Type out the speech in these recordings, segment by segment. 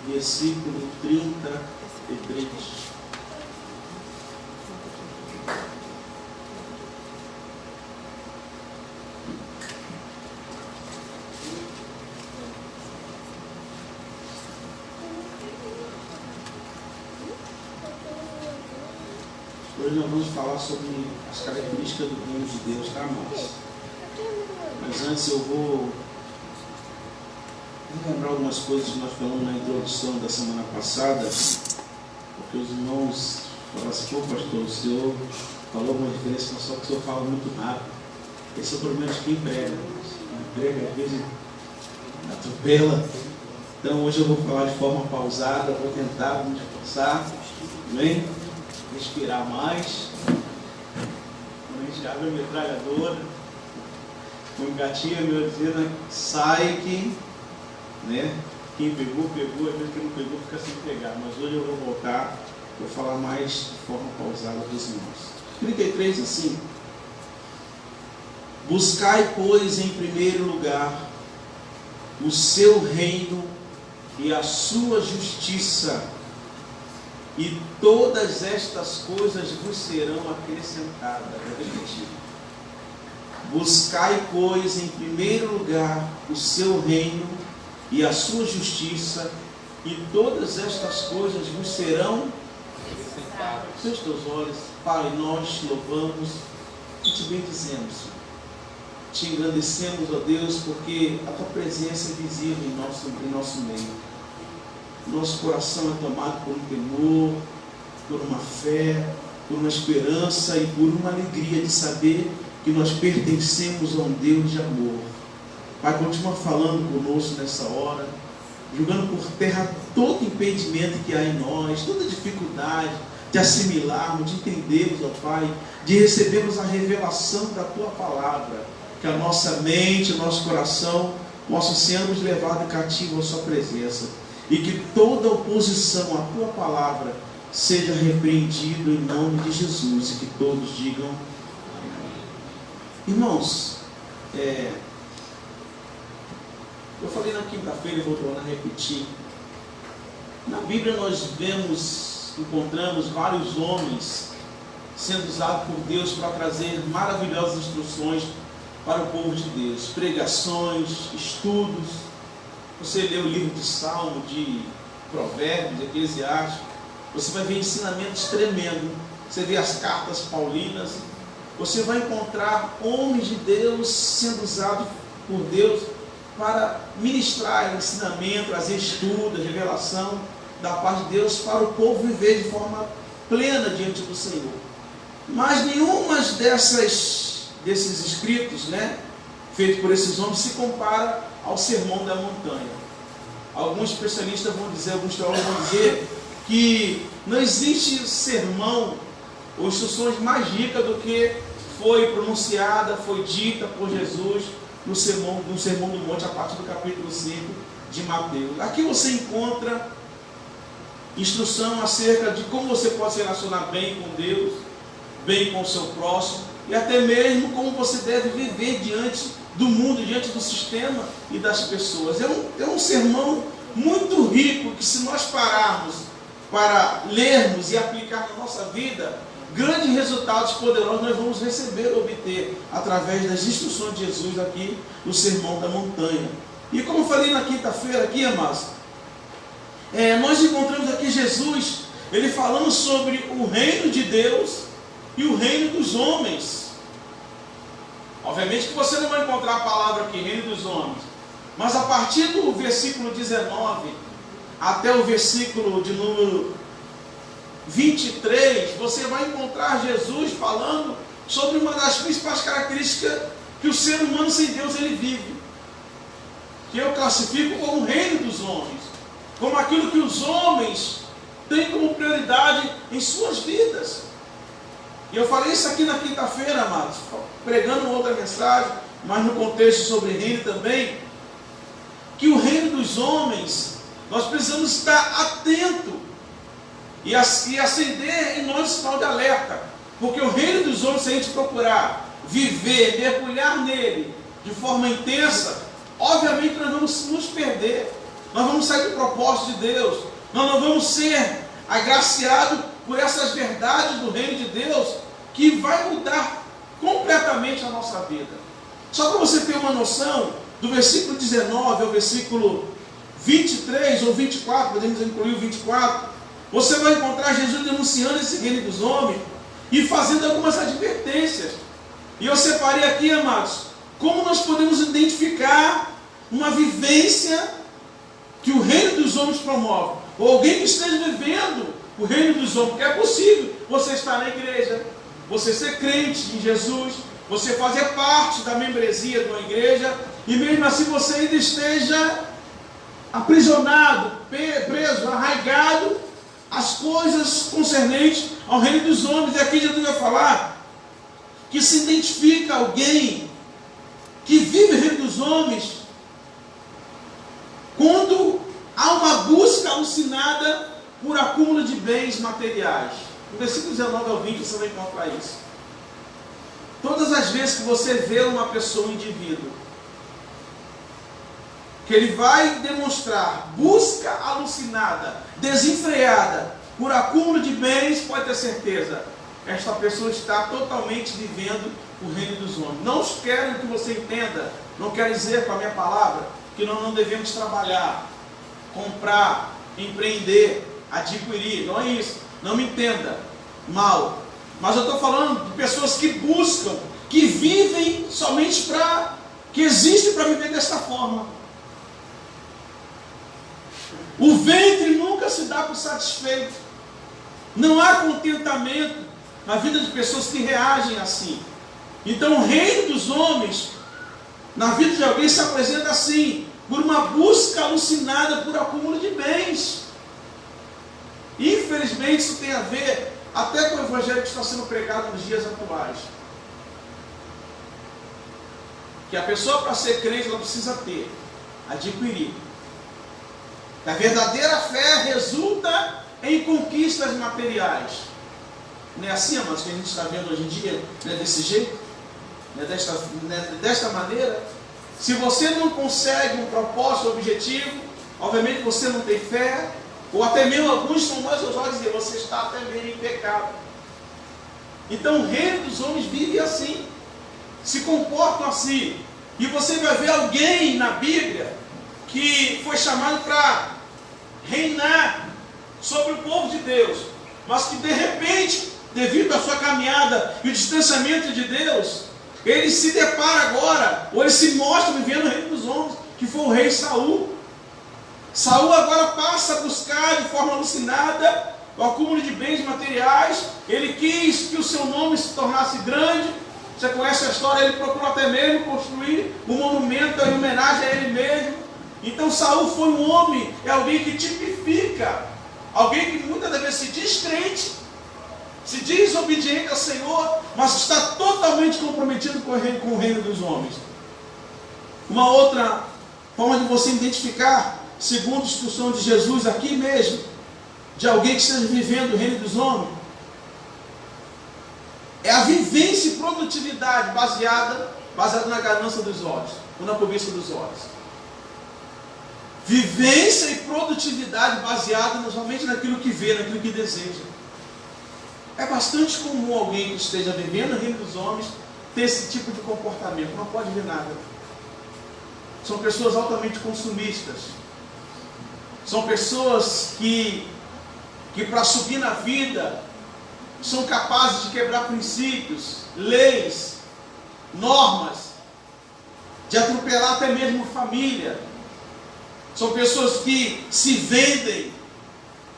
versículo 33. Hoje nós vamos falar sobre as características do reino de Deus, tá, amados? Mas antes eu vou lembrar algumas coisas que nós falamos na introdução da semana passada, porque os irmãos falaram assim: pô, pastor, o senhor falou alguma diferença, mas só que o senhor fala muito rápido. Esse é o problema de quem prega. Prega, às vezes, atropela. Então hoje eu vou falar de forma pausada, vou tentar me esforçar, amém? Respirar mais. Quando a gente abre a metralhadora, o engatinho meu dizendo, sai quem pegou, pegou, às vezes quem não pegou fica sem pegar. Mas hoje eu vou voltar, vou falar mais de forma pausada para os irmãos. 33 assim: buscai, pois, em primeiro lugar o seu reino e a sua justiça, e todas estas coisas vos serão acrescentadas. Vou repetir. Buscai, pois, em primeiro lugar o seu reino e a sua justiça, e todas estas coisas vos serão acrescentadas. Feche teus olhos. Pai, nós te louvamos e te bendizemos. Te engrandecemos, ó Deus, porque a tua presença é visível em nosso meio. Nosso coração é tomado por um temor, por uma fé, por uma esperança e por uma alegria de saber que nós pertencemos a um Deus de amor. Pai, continua falando conosco nessa hora, jogando por terra todo impedimento que há em nós, toda dificuldade de assimilarmos, de entendermos, ó Pai, de recebermos a revelação da tua palavra, que a nossa mente, o nosso coração possam sermos levados cativo à sua presença. E que toda oposição à tua palavra seja repreendido em nome de Jesus. E que todos digam amém. Irmãos, eu falei na quinta-feira e vou tornar a repetir. Na Bíblia nós encontramos vários homens sendo usados por Deus para trazer maravilhosas instruções para o povo de Deus. Pregações, estudos. Você lê o livro de Salmo, de Provérbios, de Eclesiastes, você vai ver ensinamentos tremendos. Você vê as cartas paulinas, você vai encontrar homens de Deus sendo usados por Deus para ministrar ensinamento, trazer estudo, revelação da parte de Deus para o povo viver de forma plena diante do Senhor. Mas nenhuma desses escritos, feito por esses homens, se compara ao sermão da montanha. Alguns especialistas vão dizer, alguns teólogos vão dizer que não existe sermão ou instruções mais ricas do que foi pronunciada, foi dita por Jesus no sermão do monte, a partir do capítulo 5 de Mateus. Aqui você encontra instrução acerca de como você pode se relacionar bem com Deus, bem com o seu próximo, e até mesmo como você deve viver diante do mundo, diante do sistema e das pessoas. É um sermão muito rico, que se nós pararmos para lermos e aplicar na nossa vida, grandes resultados poderosos nós vamos receber ou obter através das instruções de Jesus aqui no Sermão da Montanha. E como eu falei na quinta-feira aqui, amados, nós encontramos aqui Jesus, ele falando sobre o reino de Deus e o reino dos homens. Obviamente que você não vai encontrar a palavra aqui, reino dos homens, mas a partir do versículo 19 até o versículo de número 23, você vai encontrar Jesus falando sobre uma das principais características que o ser humano sem Deus ele vive, que eu classifico como o reino dos homens, como aquilo que os homens têm como prioridade em suas vidas. E eu falei isso aqui na quinta-feira, amados, pregando outra mensagem, mas no contexto sobre reino também, que o reino dos homens, nós precisamos estar atento e acender em nós o sinal de alerta, porque o reino dos homens, se a gente procurar viver, mergulhar nele de forma intensa, obviamente nós vamos nos perder. nós vamos sair do propósito de Deus, nós não vamos ser agraciados por essas verdades do reino de Deus, que vai mudar completamente a nossa vida. Só para você ter uma noção, do versículo 19 ao versículo 23 ou 24, podemos incluir o 24, você vai encontrar Jesus denunciando esse reino dos homens e fazendo algumas advertências. E eu separei aqui, amados, como nós podemos identificar uma vivência que o reino dos homens promove, ou alguém que esteja vivendo o reino dos homens, porque é possível você estar na igreja, você ser crente em Jesus, você fazer parte da membresia de uma igreja, e mesmo assim você ainda esteja aprisionado, preso, arraigado às coisas concernentes ao reino dos homens. E aqui Jesus vai falar que se identifica alguém que vive o reino dos homens quando há uma busca alucinada por acúmulo de bens materiais. No versículo 19 ao 20 você vai encontrar isso. Todas as vezes que você vê uma pessoa, um indivíduo, que ele vai demonstrar busca alucinada, desenfreada, por acúmulo de bens, pode ter certeza, esta pessoa está totalmente vivendo o reino dos homens. Não quero que você entenda, não quero dizer com a minha palavra, que nós não devemos trabalhar, comprar, empreender, adquirir, não é isso, não me entenda mal, mas eu estou falando de pessoas que buscam, que vivem somente que existem para viver desta forma. O ventre nunca se dá por satisfeito, não há contentamento na vida de pessoas que reagem assim. Então o reino dos homens, na vida de alguém, se apresenta assim, por uma busca alucinada por acúmulo de bens. Infelizmente isso tem a ver até com o evangelho que está sendo pregado nos dias atuais. Que a pessoa, para ser crente, ela precisa ter, adquirir. A verdadeira fé resulta em conquistas materiais. Não é assim, amados, que a gente está vendo hoje em dia? Não é desse jeito? Não é desta maneira? Se você não consegue um propósito, um objetivo, obviamente você não tem fé, ou até mesmo alguns são mais ousados dizer, você está até mesmo em pecado. Então o reino dos homens vive assim, se comportam assim. E você vai ver alguém na Bíblia que foi chamado para reinar sobre o povo de Deus, mas que de repente, devido à sua caminhada e o distanciamento de Deus, ele se depara agora, ou ele se mostra vivendo o reino dos homens, que foi o rei Saul. Saul agora passa a buscar de forma alucinada o acúmulo de bens materiais. Ele quis que o seu nome se tornasse grande. Você conhece a história, ele procurou até mesmo construir um monumento em homenagem a ele mesmo. Então Saul foi um homem, é alguém que tipifica, alguém que muitas das vezes se diz crente, se diz obediente ao Senhor, mas está totalmente comprometido com o reino dos homens. Uma outra forma de você identificar, segundo a instrução de Jesus aqui mesmo, de alguém que esteja vivendo o reino dos homens, é a vivência e produtividade baseada na ganância dos olhos, ou na cobiça dos olhos. Vivência e produtividade baseada somente naquilo que vê, naquilo que deseja. É bastante comum alguém que esteja vivendo o reino dos homens ter esse tipo de comportamento. Não pode ver nada. São pessoas altamente consumistas. São pessoas que para subir na vida são capazes de quebrar princípios, leis, normas, de atropelar até mesmo família. São pessoas que se vendem,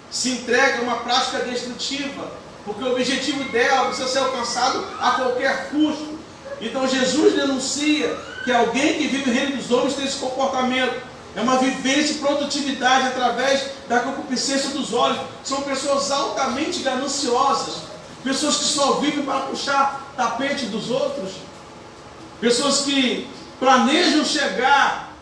se entregam a uma prática destrutiva, porque o objetivo dela precisa ser alcançado a qualquer custo. Então Jesus denuncia que alguém que vive o reino dos homens tem esse comportamento. É uma vivência e produtividade através da concupiscência dos olhos. São pessoas altamente gananciosas, pessoas que só vivem para puxar tapete dos outros, pessoas que planejam chegar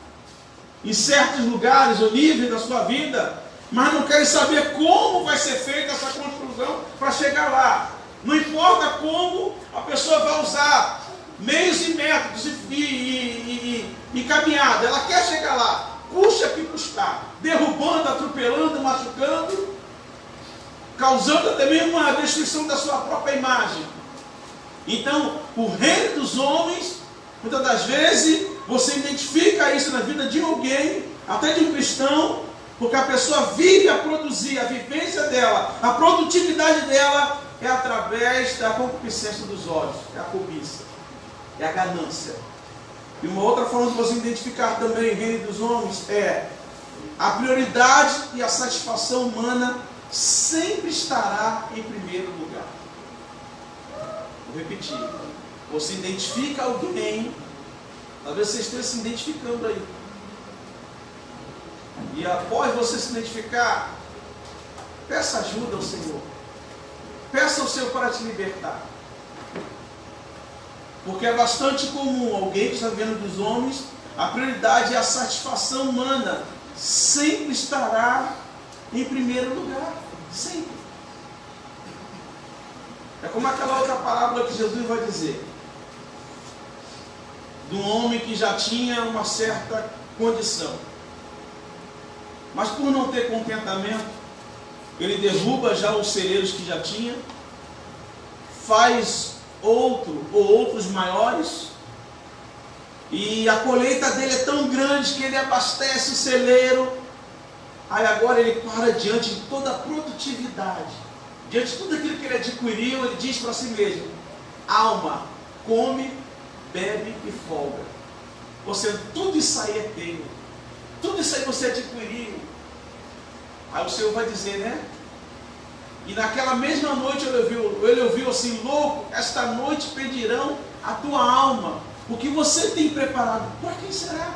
em certos lugares ou níveis da sua vida, mas não querem saber como vai ser feita essa construção para chegar lá. Não importa como a pessoa vai usar meios e métodos e caminhada, ela quer chegar lá, custa que custar, derrubando, atropelando, machucando, causando até mesmo uma destruição da sua própria imagem. Então, o reino dos homens, muitas das vezes, você identifica isso na vida de alguém, até de um cristão, porque a pessoa vive a produzir, a vivência dela, a produtividade dela é através da concupiscência dos olhos, é a cobiça, é a ganância. E uma outra forma de você identificar também o reino dos homens é a prioridade e a satisfação humana sempre estará em primeiro lugar. Vou repetir. Você identifica alguém, talvez você esteja se identificando aí. E após você se identificar, peça ajuda ao Senhor. Peça ao Senhor para te libertar. Porque é bastante comum alguém que está vendo dos homens, a prioridade é a satisfação humana. Sempre estará em primeiro lugar. Sempre. É como aquela outra parábola que Jesus vai dizer. De um homem que já tinha uma certa condição. Mas por não ter contentamento, ele derruba já os celeiros que já tinha, faz outro ou outros maiores, e a colheita dele é tão grande que ele abastece o celeiro. Aí agora ele para diante de toda a produtividade, diante de tudo aquilo que ele adquiriu, ele diz para si mesmo: alma, come, bebe e folga. Ou seja, tudo isso aí é teu, tudo isso aí você adquiriu. Aí o Senhor vai dizer, né? E naquela mesma noite ele ouviu assim: louco, esta noite pedirão a tua alma. O que você tem preparado, para quem será?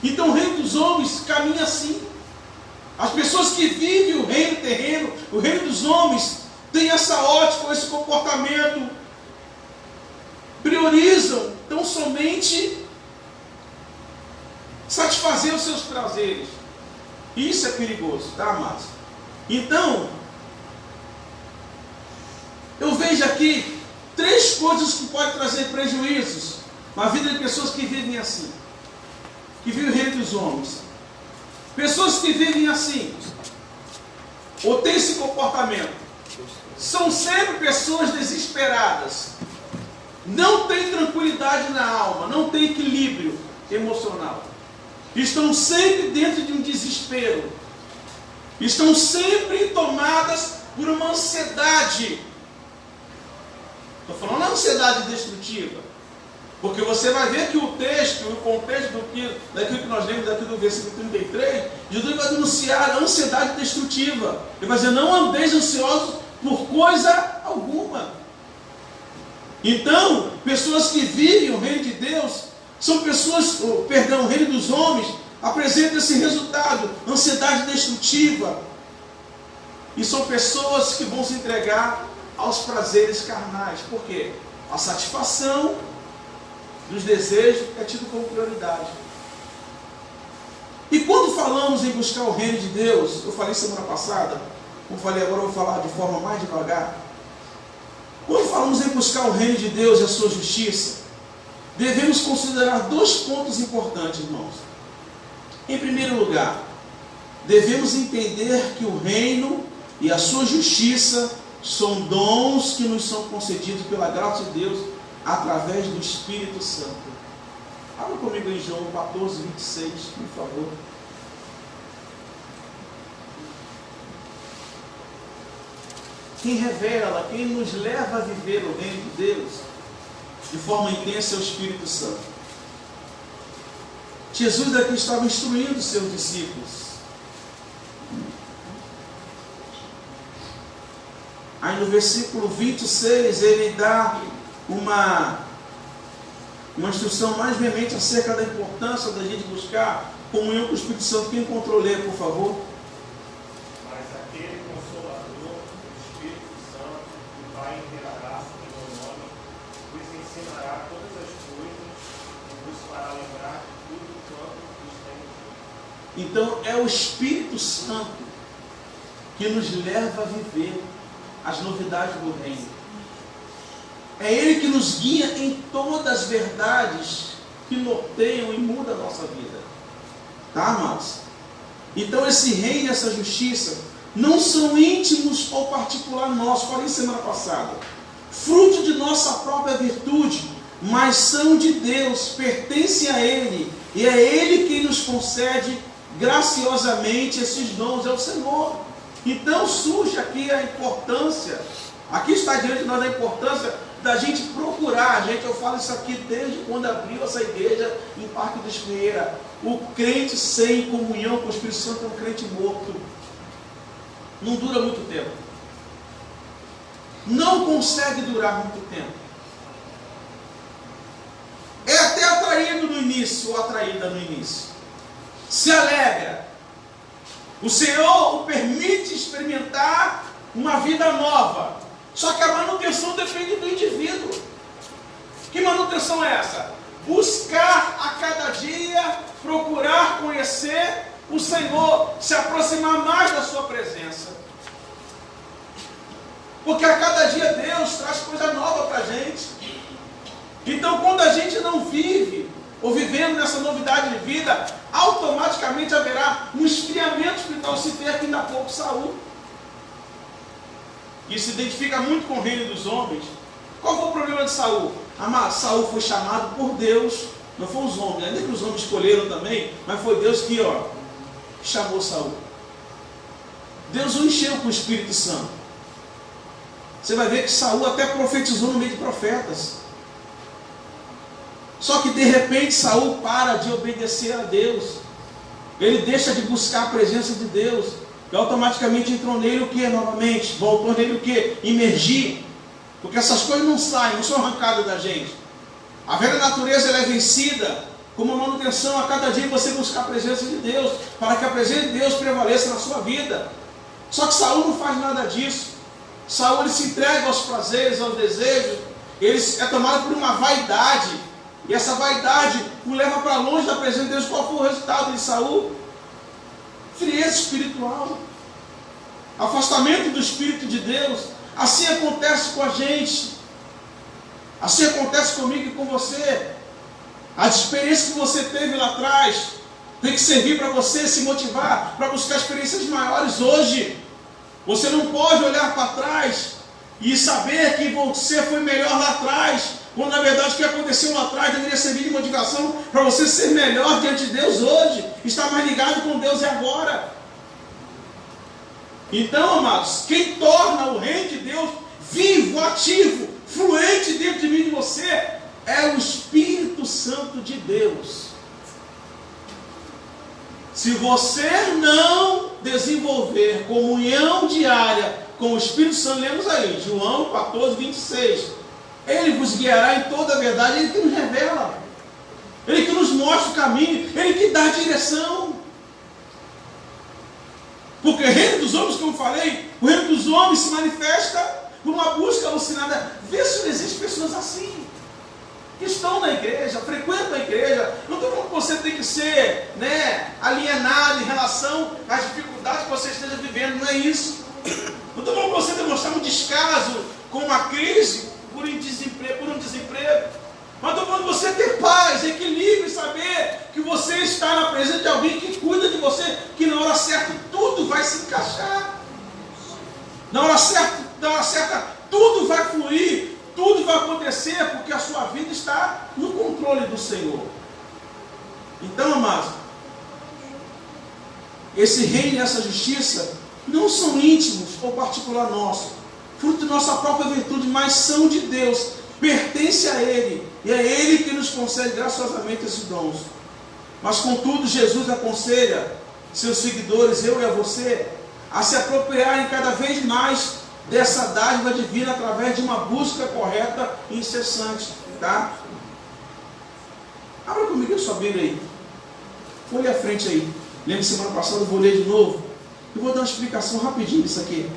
Então o reino dos homens caminha assim. As pessoas que vivem o reino terreno, o reino dos homens, têm essa ótica, esse comportamento, priorizam tão somente satisfazer os seus prazeres. Isso é perigoso, tá, amados? Então, eu vejo aqui 3 coisas que podem trazer prejuízos na vida de pessoas que vivem assim, que vivem o reino dos homens. Pessoas que vivem assim, ou têm esse comportamento, são sempre pessoas desesperadas, não têm tranquilidade na alma, não têm equilíbrio emocional, estão sempre dentro de um desespero, estão sempre tomadas por uma ansiedade. Estou falando da ansiedade destrutiva, porque você vai ver que o texto, o contexto daquilo que nós lemos aqui do versículo 33, Jesus vai denunciar a ansiedade destrutiva. Ele vai dizer: não andeis ansiosos por coisa alguma. Então, pessoas que vivem o reino de Deus, são pessoas, o reino dos homens, apresenta esse resultado, ansiedade destrutiva. E são pessoas que vão se entregar aos prazeres carnais. Por quê? A satisfação dos desejos é tido como prioridade. E quando falamos em buscar o reino de Deus, eu falei semana passada, como falei agora, eu vou falar de forma mais devagar. Quando falamos em buscar o reino de Deus e a sua justiça, devemos considerar 2 pontos importantes, irmãos. Em primeiro lugar, devemos entender que o reino e a sua justiça são dons que nos são concedidos pela graça de Deus através do Espírito Santo. Abra comigo em João 14, 26, por favor. Quem revela, quem nos leva a viver o reino de Deus de forma intensa é o Espírito Santo. Jesus aqui estava instruindo os seus discípulos. Aí no versículo 26 ele dá uma instrução mais veemente acerca da importância da gente buscar comunhão com o Espírito Santo. Quem encontrou, ler, por favor. Mas aquele Consolador, o Espírito Santo, que vai enviar em meu nome, vos ensinará todas as coisas e vos fará lembrar de tudo quanto vos tenho dito. Então é o Espírito Santo que nos leva a viver as novidades do reino. É Ele que nos guia em todas as verdades que norteiam e mudam a nossa vida. Tá, amados? Então esse reino e essa justiça não são íntimos ou particular nosso, falei semana passada, fruto de nossa própria virtude, mas são de Deus, pertencem a Ele, e é Ele quem nos concede graciosamente esses dons, é o Senhor. Então surge aqui a importância, aqui está diante de nós a importância da gente procurar, gente, eu falo isso aqui desde quando abriu essa igreja em Parque do Espinheira, o crente sem comunhão com o Espírito Santo é um crente morto, não dura muito tempo, não consegue durar muito tempo, é até atraído no início, ou atraída no início, se alegra, o Senhor o permite experimentar uma vida nova, só que a manutenção depende do indivíduo. Que manutenção é essa? Buscar a cada dia, procurar conhecer o Senhor, se aproximar mais da sua presença. Porque a cada dia Deus traz coisa nova para a gente. Então quando a gente não vive, ou vivendo nessa novidade de vida, automaticamente haverá um esfriamento espiritual. Se vê aqui ainda há pouco Saul. E se identifica muito com o reino dos homens. Qual foi o problema de Saul? Saul foi chamado por Deus, não foram os homens, ainda que os homens escolheram também, mas foi Deus que chamou Saul. Deus o encheu com o Espírito Santo. Você vai ver que Saul até profetizou no meio de profetas. Só que de repente Saul para de obedecer a Deus. Ele deixa de buscar a presença de Deus. E automaticamente entrou nele o que novamente? Voltou nele o que? Imergir. Porque essas coisas não saem, não são arrancadas da gente. A velha natureza ela é vencida com uma manutenção a cada dia você buscar a presença de Deus, para que a presença de Deus prevaleça na sua vida. Só que Saul não faz nada disso. Saul ele se entrega aos prazeres, aos desejos. Ele é tomado por uma vaidade. E essa vaidade o leva para longe da presença de Deus. Qual foi o resultado de Saul? Frieza espiritual, afastamento do Espírito de Deus. Assim acontece com a gente, assim acontece comigo e com você. As experiências que você teve lá atrás tem que servir para você se motivar para buscar experiências maiores hoje. Você não pode olhar para trás e saber que você foi melhor lá atrás, quando na verdade o que aconteceu lá atrás deveria servir de motivação para você ser melhor diante de Deus hoje, estar mais ligado com Deus agora. Então, amados, quem torna o reino de Deus vivo, ativo, fluente dentro de mim e de você, é o Espírito Santo de Deus. Se você não desenvolver comunhão diária com o Espírito Santo, lemos aí, João 14, 26, Ele vos guiará em toda a verdade, Ele que nos revela, Ele que nos mostra o caminho, Ele que dá a direção. Porque o reino dos homens, como eu falei, o reino dos homens se manifesta por uma busca alucinada. Vê se não existem pessoas assim, que estão na igreja, frequentam a igreja. Não estou falando que você tem que ser alienado em relação às dificuldades que você esteja vivendo, não é isso. Não estou falando que você demonstrar um descaso com uma crise, por um desemprego. Mas estou falando de você ter paz, equilíbrio e saber que você está na presença de alguém que cuida de você, que na hora certa tudo vai se encaixar. Na hora certa tudo vai fluir, tudo vai acontecer, porque a sua vida está no controle do Senhor. Então, amados, esse reino e essa justiça não são íntimos ou particular nosso, fruto de nossa própria virtude, mas são de Deus, pertence a Ele, e é Ele que nos concede graciosamente esses dons. Mas contudo, Jesus aconselha seus seguidores, eu e a você, a se apropriarem cada vez mais dessa dádiva divina através de uma busca correta e incessante, tá? Abra comigo a sua Bíblia aí, folha à frente aí. Lembra semana passada, eu vou ler de novo. Eu vou dar uma explicação rapidinho disso aqui.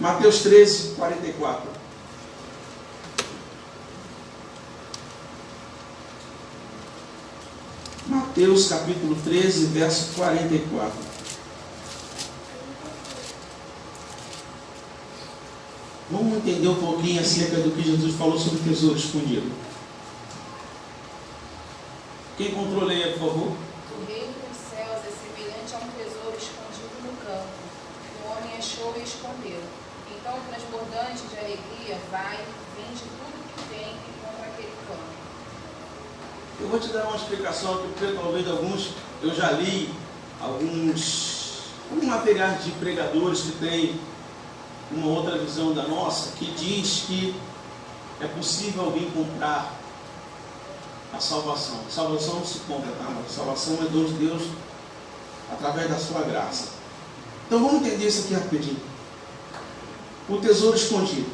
Mateus 13, 44. Mateus capítulo 13, verso 44. Vamos entender um pouquinho acerca do que Jesus falou sobre o tesouro escondido. Quem encontrou, leia, por favor. O reino dos céus é semelhante a um tesouro escondido respondeu: então, transbordante de alegria, vai, vende tudo que tem e compra aquele campo. Eu vou te dar uma explicação aqui, porque talvez eu já li alguns materiais de pregadores que têm uma outra visão da nossa, que diz que é possível alguém comprar a salvação. A salvação não se compra, tá? A salvação é dom de Deus através da sua graça. Então vamos entender isso aqui rapidinho. O tesouro escondido.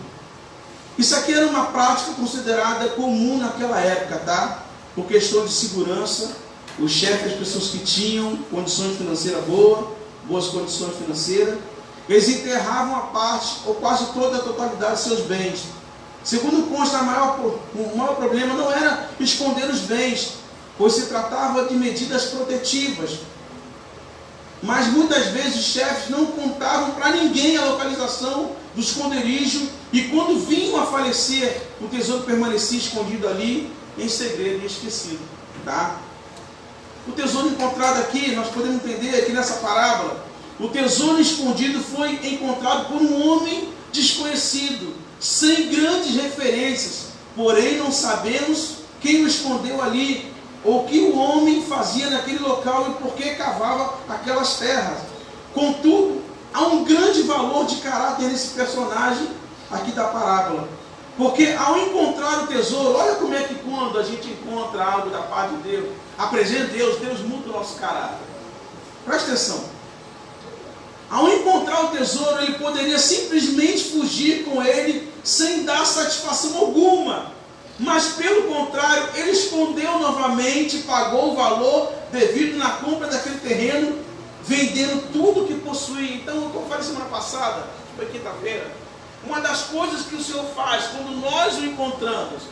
Isso aqui era uma prática considerada comum naquela época, tá? Por questão de segurança, os chefes, as pessoas que tinham condições financeiras boas condições financeiras, eles enterravam a parte, ou quase toda a totalidade de seus bens. Segundo consta, o maior problema não era esconder os bens, pois se tratava de medidas protetivas. Mas muitas vezes os chefes não contavam para ninguém a localização do esconderijo, e quando vinham a falecer, o tesouro permanecia escondido ali, em segredo e esquecido. Tá? O tesouro encontrado aqui, nós podemos entender aqui nessa parábola, o tesouro escondido foi encontrado por um homem desconhecido, sem grandes referências, porém não sabemos quem o escondeu ali, ou o que o homem fazia naquele local e por que cavava aquelas terras. Contudo, há um grande valor de caráter nesse personagem aqui da parábola, porque ao encontrar o tesouro, olha como é que quando a gente encontra algo da parte de Deus, a presença de Deus, Deus muda o nosso caráter. Presta atenção. Ao encontrar o tesouro, ele poderia simplesmente fugir com ele sem dar satisfação alguma. Mas pelo contrário, ele escondeu novamente, pagou o valor devido na compra daquele terreno, vendendo tudo que possuía. Então, como eu falei semana passada, foi quinta-feira, uma das coisas que o Senhor faz quando nós o encontramos,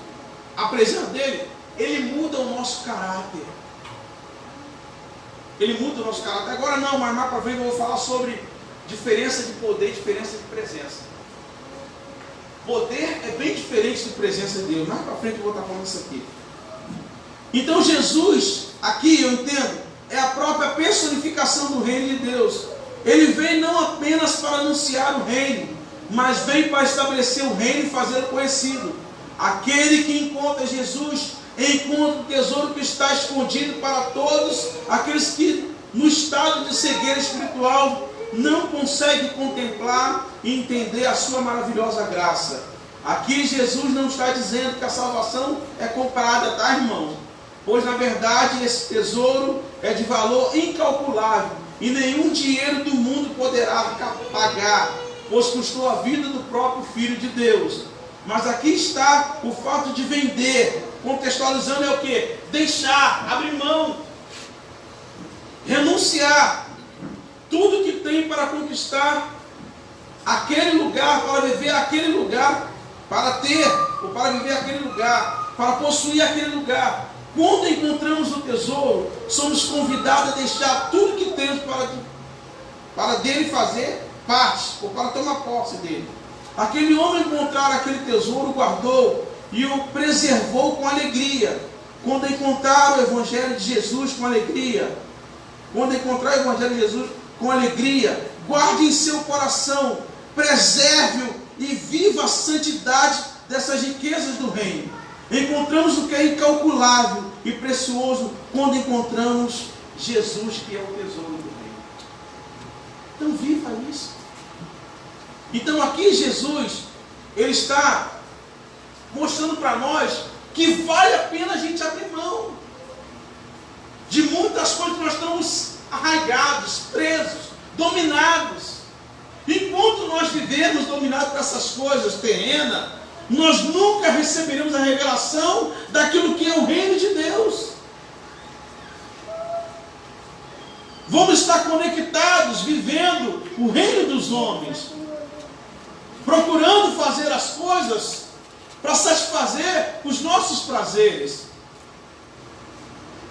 a presença dele, ele muda o nosso caráter. Ele muda o nosso caráter. Agora não, mas mais para frente eu vou falar sobre diferença de poder e diferença de presença. Poder é bem diferente de presença de Deus. Mais para frente eu vou estar falando isso aqui. Então Jesus, aqui eu entendo, é a própria personificação do reino de Deus. Ele vem não apenas para anunciar o reino, mas vem para estabelecer o reino e fazê-lo conhecido. Aquele que encontra Jesus, encontra o tesouro que está escondido para todos aqueles que no estado de cegueira espiritual não conseguem contemplar e entender a sua maravilhosa graça. Aqui Jesus não está dizendo que a salvação é comprada, tá, irmãos? Pois na verdade esse tesouro é de valor incalculável e nenhum dinheiro do mundo poderá pagar, pois custou a vida do próprio Filho de Deus. Mas aqui está o fato de vender, contextualizando é o que? Deixar, abrir mão, renunciar tudo que tem para conquistar aquele lugar, para viver aquele lugar, para ter ou para viver aquele lugar, para possuir aquele lugar. Quando encontramos o tesouro, somos convidados a deixar tudo que temos para dele fazer parte, ou para tomar posse dele. Aquele homem encontrar aquele tesouro, guardou e o preservou com alegria. Quando encontrar o Evangelho de Jesus com alegria, guarde em seu coração, preserve-o e viva a santidade dessas riquezas do reino. Encontramos o que é incalculável e precioso quando encontramos Jesus, que é o tesouro do reino. Então viva isso. Então aqui Jesus, ele está mostrando para nós que vale a pena a gente abrir mão de muitas coisas que nós estamos arraigados, presos, dominados. Enquanto nós vivermos dominados por essas coisas terrenas, nós nunca receberemos a revelação daquilo que é o reino de Deus. Vamos estar conectados, vivendo o reino dos homens, procurando fazer as coisas para satisfazer os nossos prazeres.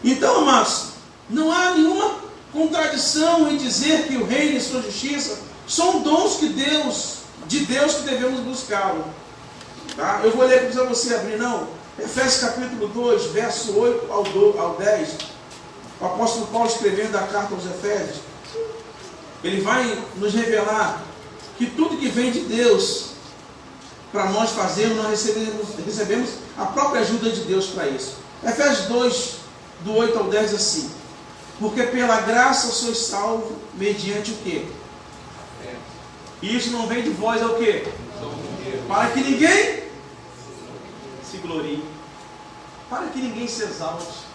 Então, amados, não há nenhuma contradição em dizer que o reino e sua justiça são dons de Deus que devemos buscá-lo. Tá? Eu vou ler para você abrir, não. Efésios capítulo 2, verso 8 ao 10. O apóstolo Paulo escrevendo a carta aos Efésios, ele vai nos revelar que tudo que vem de Deus para nós fazermos, nós recebemos a própria ajuda de Deus para isso. Efésios 2, do 8 ao 10, assim: porque pela graça sois salvos mediante o quê? E isso não vem de vós, é o quê? Para que ninguém se glorie, para que ninguém se exalte.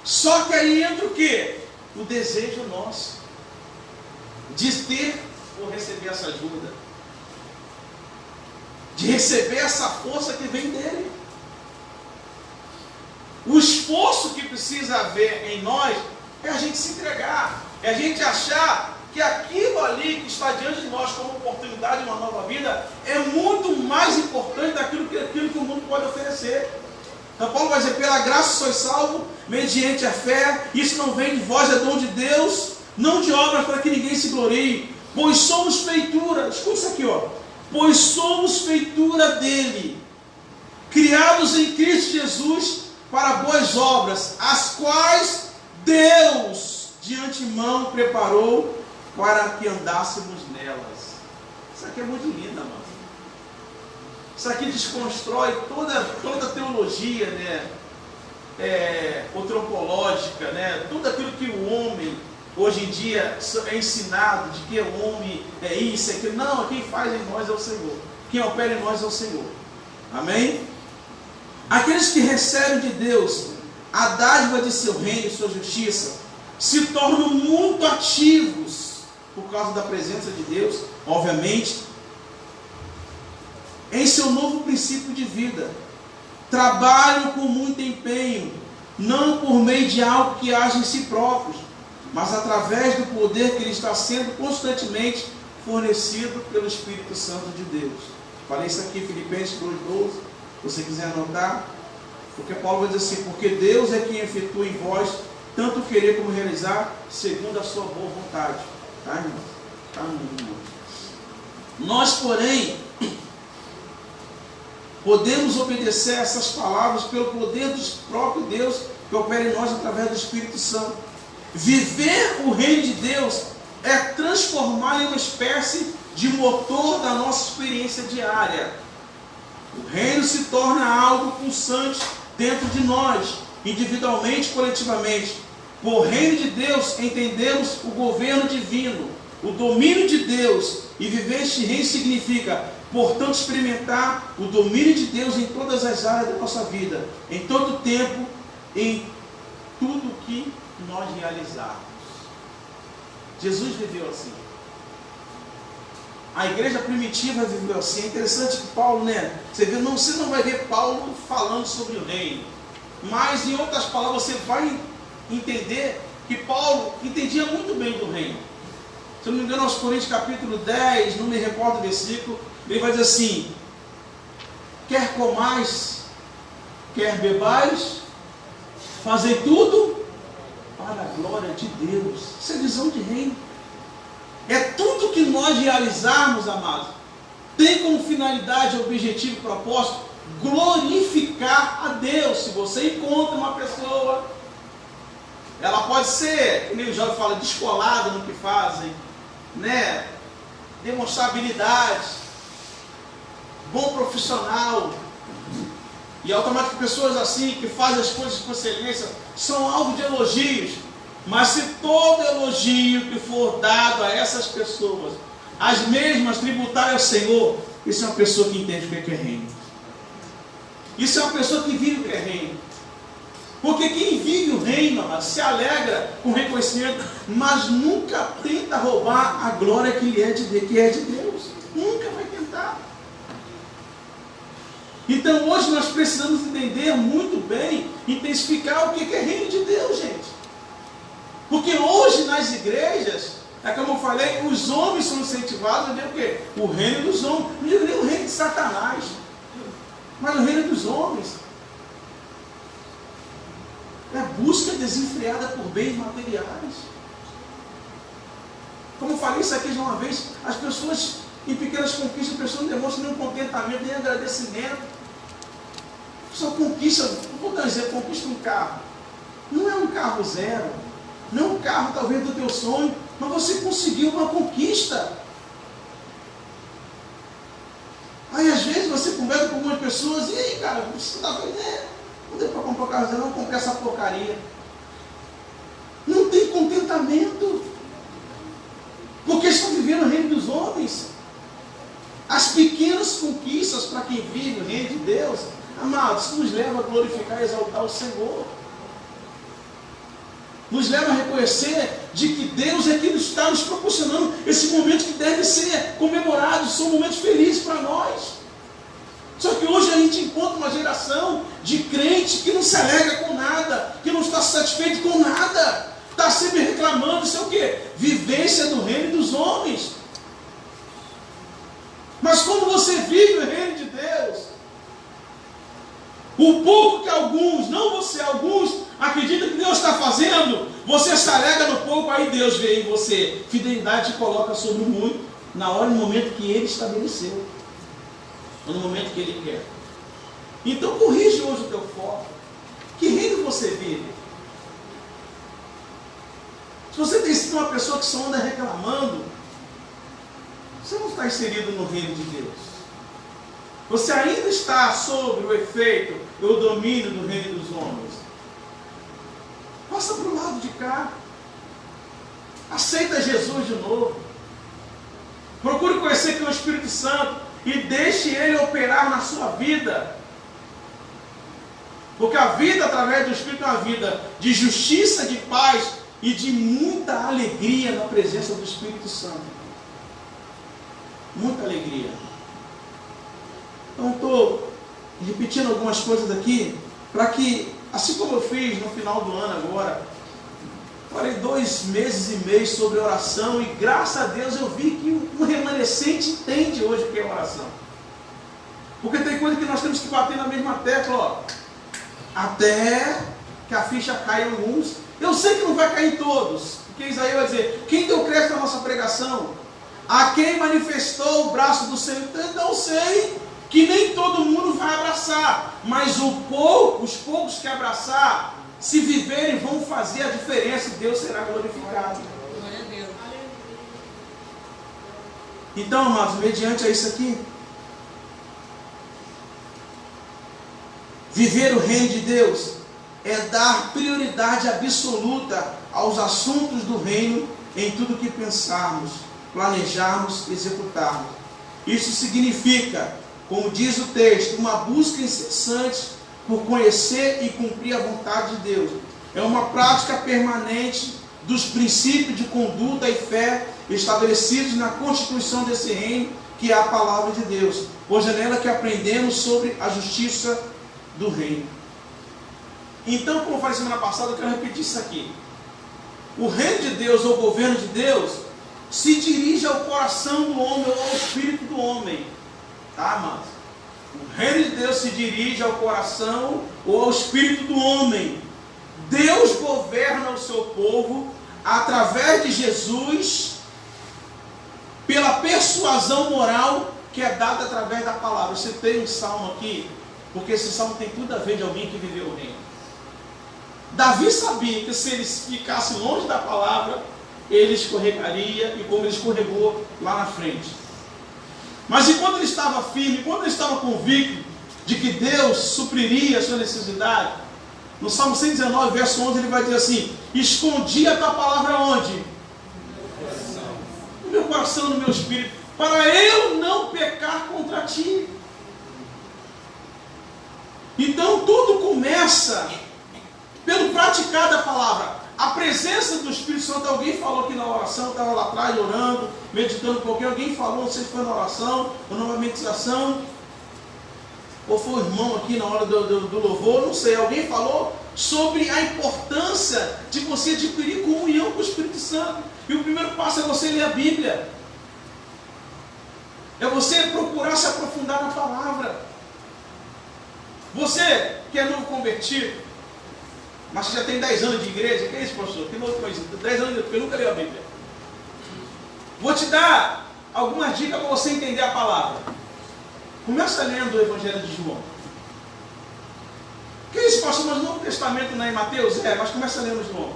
Só que aí entra o quê? O desejo nosso de ter ou receber essa ajuda, de receber essa força que vem dele. O esforço que precisa haver em nós é a gente se entregar, é a gente achar que aquilo ali que está diante de nós como oportunidade de uma nova vida é muito mais importante daquilo que o mundo pode oferecer. Então Paulo vai dizer: pela graça sois salvos mediante a fé, isso não vem de vós, é dom de Deus, não de obras para que ninguém se glorie, pois somos feitura, escuta isso aqui, ó, pois somos feitura dele, criados em Cristo Jesus para boas obras, as quais Deus de antemão preparou para que andássemos nelas. Isso aqui é muito lindo, mano. Isso aqui desconstrói toda a teologia, né? Antropológica, né? Tudo aquilo que o homem hoje em dia é ensinado, de que o homem é isso, é aquilo. Não, quem faz em nós é o Senhor. Quem opera em nós é o Senhor. Amém? Aqueles que recebem de Deus a dádiva de seu reino e sua justiça se tornam muito ativos por causa da presença de Deus, obviamente, em seu novo princípio de vida. Trabalham com muito empenho, não por meio de algo que age em si próprios, mas através do poder que lhe está sendo constantemente fornecido pelo Espírito Santo de Deus. Falei isso aqui em Filipenses 2,12, se você quiser anotar, porque Paulo vai dizer assim: porque Deus é quem efetua em vós tanto querer como realizar, segundo a sua boa vontade. Tá, irmão? Tá, irmão? Nós, porém, podemos obedecer a essas palavras pelo poder do próprio Deus que opera em nós através do Espírito Santo. Viver o reino de Deus é transformar em uma espécie de motor da nossa experiência diária. O reino se torna algo pulsante dentro de nós, individualmente e coletivamente. Por reino de Deus entendemos o governo divino, o domínio de Deus, e viver este reino significa, portanto, experimentar o domínio de Deus em todas as áreas da nossa vida, em todo tempo, em tudo que nós realizarmos. Jesus viveu assim. A igreja primitiva viveu assim. É interessante que Paulo, né? Você não vai ver Paulo falando sobre o reino, mas em outras palavras você vai entender que Paulo entendia muito bem do reino. Se eu não me engano, aos Coríntios capítulo 10, não me recordo o versículo, ele vai dizer assim: quer comais, quer bebais, fazei tudo para a glória de Deus. Isso é visão de reino. É tudo que nós realizarmos, amados, tem como finalidade, objetivo e propósito glorificar a Deus. Se você encontra uma pessoa, ela pode ser, como o jovem fala, descolada no que fazem, né? Demonstrar habilidade, bom profissional, e automaticamente pessoas assim que fazem as coisas com excelência são alvo de elogios. Mas se todo elogio que for dado a essas pessoas, as mesmas tributarem ao Senhor, isso é uma pessoa que entende o que é reino. Isso é uma pessoa que vive o que é reino. Porque quem vive o reino, amado, se alegra com reconhecimento, mas nunca tenta roubar a glória que é de Deus. Nunca vai tentar. Então hoje nós precisamos entender muito bem, intensificar o que é reino de Deus, gente. Porque hoje nas igrejas, é como eu falei, os homens são incentivados a ver o quê? O reino dos homens. Não digo nem o reino de Satanás, mas o reino dos homens. É a busca desenfreada por bens materiais. Como eu falei isso aqui já uma vez, as pessoas em pequenas conquistas, as pessoas não demonstram nenhum contentamento, nem agradecimento. Só conquista, vou dar um exemplo, conquista um carro. Não é um carro zero. Não é um carro talvez do teu sonho, mas você conseguiu uma conquista. Aí às vezes você conversa com algumas pessoas, e aí cara, você está fazendo, não deu para comprar carro, não comprei essa porcaria. Não tem contentamento, porque estão vivendo o reino dos homens. As pequenas conquistas para quem vive o reino de Deus, amados, nos leva a glorificar e exaltar o Senhor. Nos leva a reconhecer de que Deus é quem está nos proporcionando esse momento que deve ser comemorado. São momentos felizes para nós. Só que hoje a gente encontra uma geração de crente que não se alegra com nada, que não está satisfeito com nada, está sempre reclamando. Isso é o quê? Vivência do reino dos homens. Mas como você vive o reino de Deus, o pouco que alguns, não você, alguns acreditam que Deus está fazendo, você se alega no pouco, aí Deus vê em você fidelidade e coloca sobre o muito, na hora e no momento que Ele estabeleceu, no momento que Ele quer. Então corrige hoje o teu foco. Que reino você vive? Se você tem sido uma pessoa que só anda reclamando, você não está inserido no reino de Deus. Você ainda está sob o efeito e o domínio do reino dos homens. Passa para o lado de cá. Aceita Jesus de novo. Procure conhecer quem é o Espírito Santo e deixe Ele operar na sua vida. Porque a vida através do Espírito é uma vida de justiça, de paz e de muita alegria na presença do Espírito Santo. Muita alegria. Então estou repetindo algumas coisas aqui, para que, assim como eu fiz no final do ano agora, falei 2 meses e meio sobre oração, e graças a Deus eu vi que o remanescente entende hoje o que é oração. Porque tem coisa que nós temos que bater na mesma tecla, ó, até que a ficha caia em alguns. Eu sei que não vai cair em todos, porque Isaías vai dizer, quem deu crédito à nossa pregação? A quem manifestou o braço do Senhor? Então sei que nem todo mundo vai abraçar, mas os poucos que abraçar, se viverem, vão fazer a diferença e Deus será glorificado. Glória a Deus. Então, amados, mediante a isso aqui, viver o reino de Deus é dar prioridade absoluta aos assuntos do reino em tudo que pensarmos, planejarmos, executarmos. Isso significa, como diz o texto, uma busca incessante por conhecer e cumprir a vontade de Deus. É uma prática permanente dos princípios de conduta e fé estabelecidos na constituição desse reino, que é a palavra de Deus, pois é nela que aprendemos sobre a justiça do reino. Então, como eu falei semana passada, eu quero repetir isso aqui. O reino de Deus, ou o governo de Deus, se dirige ao coração do homem ou ao espírito do homem. Tá, amados? O reino de Deus se dirige ao coração ou ao espírito do homem. Deus governa o seu povo através de Jesus, pela persuasão moral que é dada através da palavra. Você tem um salmo aqui, porque esse salmo tem tudo a ver de alguém que viveu o reino. Davi sabia que se ele ficasse longe da palavra, ele escorregaria, e como ele escorregou lá na frente. Mas enquanto ele estava firme, enquanto ele estava convicto de que Deus supriria a sua necessidade, no Salmo 119, verso 11, ele vai dizer assim: escondi a tua palavra onde? No meu coração, no meu espírito, para eu não pecar contra ti. Então tudo começa pelo praticar da palavra. A presença do Espírito Santo, alguém falou aqui na oração, estava lá atrás orando, meditando um pouquinho, alguém falou, não sei se foi na oração, ou numa meditação, ou foi o irmão aqui na hora do louvor, não sei, alguém falou sobre a importância de você adquirir comunhão com o Espírito Santo. E o primeiro passo é você ler a Bíblia, é você procurar se aprofundar na palavra. Você que é novo convertido, mas que já tem 10 anos de igreja, que é isso, pastor? Que novo coisa? 10 anos porque eu nunca li a Bíblia. Vou te dar algumas dicas para você entender a palavra. Começa lendo o Evangelho de João. Que é isso, pastor? Mas o Novo Testamento não é em Mateus? É, mas começa lendo João.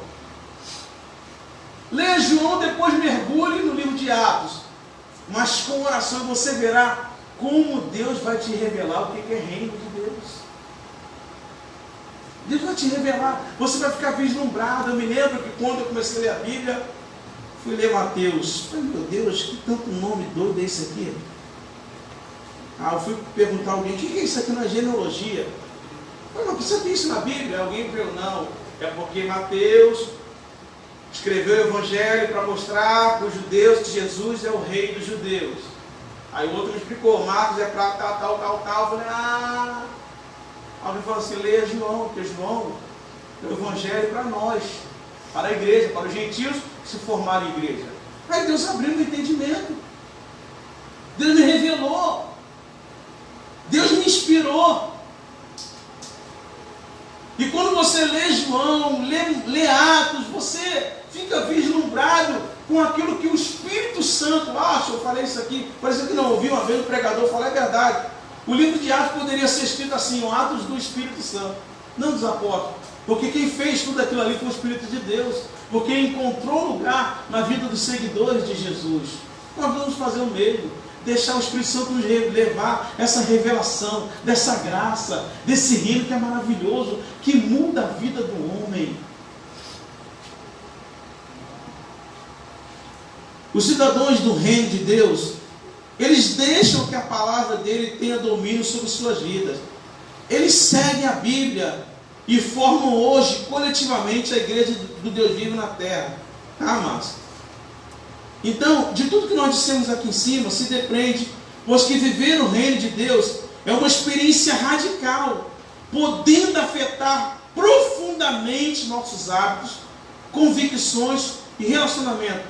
Leia João, depois mergulhe no livro de Atos. Mas com oração você verá como Deus vai te revelar o que é reino de Deus. Deus vai te revelar. Você vai ficar vislumbrado. Eu me lembro que quando eu comecei a ler a Bíblia, fui ler Mateus. Falei, meu Deus, que tanto nome doido é esse aqui? Eu fui perguntar a alguém, o que é isso aqui na genealogia? Falei, não, você tem isso na Bíblia? Alguém falou, não, é porque Mateus escreveu o Evangelho para mostrar para os judeus que Jesus é o rei dos judeus. Aí o outro me explicou, Marcos é para tal. Eu falei, Alguém falou assim, leia João, porque João é o Evangelho para nós, para a igreja, para os gentios que se formaram em igreja. Aí Deus abriu o entendimento. Deus me revelou. Deus me inspirou. E quando você lê João, lê Atos, você fica vislumbrado com aquilo que o Espírito Santo acha. Eu falei isso aqui, parece que não ouvi uma vez o pregador falar, é verdade. O livro de Atos poderia ser escrito assim, Atos do Espírito Santo, não dos apóstolos. Porque quem fez tudo aquilo ali foi o Espírito de Deus. Porque encontrou lugar na vida dos seguidores de Jesus. Nós vamos fazer o mesmo. Deixar o Espírito Santo nos levar essa revelação, dessa graça, desse reino que é maravilhoso, que muda a vida do homem. Os cidadãos do reino de Deus, eles deixam que a palavra dele tenha domínio sobre suas vidas. Eles seguem a Bíblia e formam hoje, coletivamente, a igreja do Deus vivo na terra. Tá, amados? Então, de tudo que nós dissemos aqui em cima, se depende, pois que viver no reino de Deus é uma experiência radical, podendo afetar profundamente nossos hábitos, convicções e relacionamento.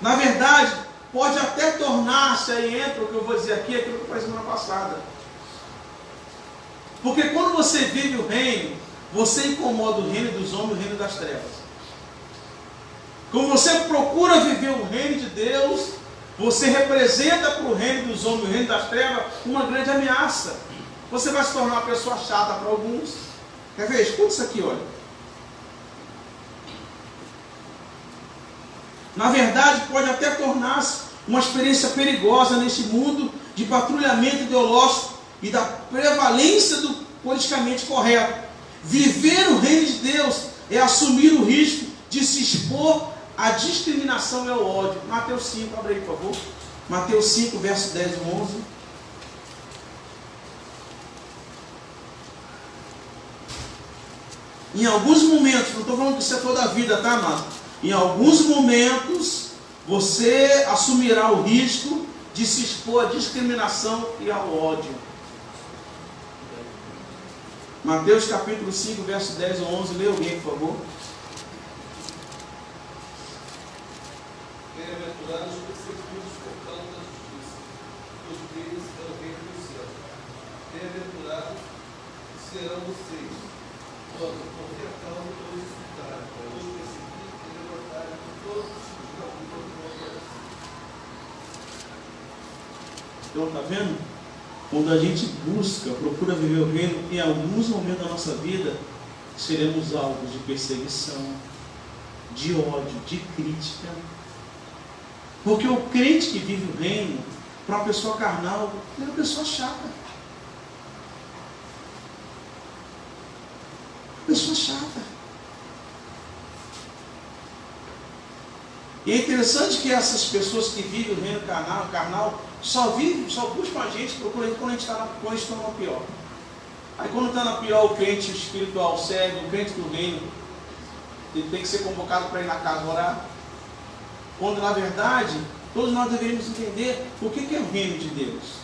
Na verdade, pode até tornar-se, aí entra o que eu vou dizer aqui, aquilo que eu falei semana passada. Porque quando você vive o reino, você incomoda o reino dos homens e o reino das trevas. Como você procura viver o reino de Deus, você representa para o reino dos homens e o reino das trevas uma grande ameaça. Você vai se tornar uma pessoa chata para alguns. Quer ver? Escuta isso aqui, olha. Na verdade, pode até tornar-se uma experiência perigosa neste mundo de patrulhamento ideológico e da prevalência do politicamente correto. Viver o reino de Deus é assumir o risco de se expor à discriminação e ao ódio. Mateus 5, abre aí, por favor. Mateus 5, verso 10 e 11. Em alguns momentos, não estou falando que isso é toda a vida, tá, amado? Em alguns momentos, você assumirá o risco de se expor à discriminação e ao ódio. Mateus capítulo 5, verso 10 ou 11, lê alguém, por favor. Bem-aventurados os perseguidos por causa da justiça, pois deles é o reino dos céus. Bem-aventurados serão vocês, quando por minha causa os insultarem, os perseguirem e levantarem por todos os caminhos contra si. Então, está vendo? Quando a gente busca, procura viver o reino, em alguns momentos da nossa vida, seremos alvos de perseguição, de ódio, de crítica. Porque o crente que vive o reino, para uma pessoa carnal, é uma pessoa chata. Pessoa chata. E é interessante que essas pessoas que vivem o reino carnal só buscam a gente, procuram quando a gente está na pior. Aí quando está na pior, o crente espiritual serve, o crente do reino, ele tem que ser convocado para ir na casa orar. Quando na verdade, todos nós deveríamos entender o que é o reino de Deus.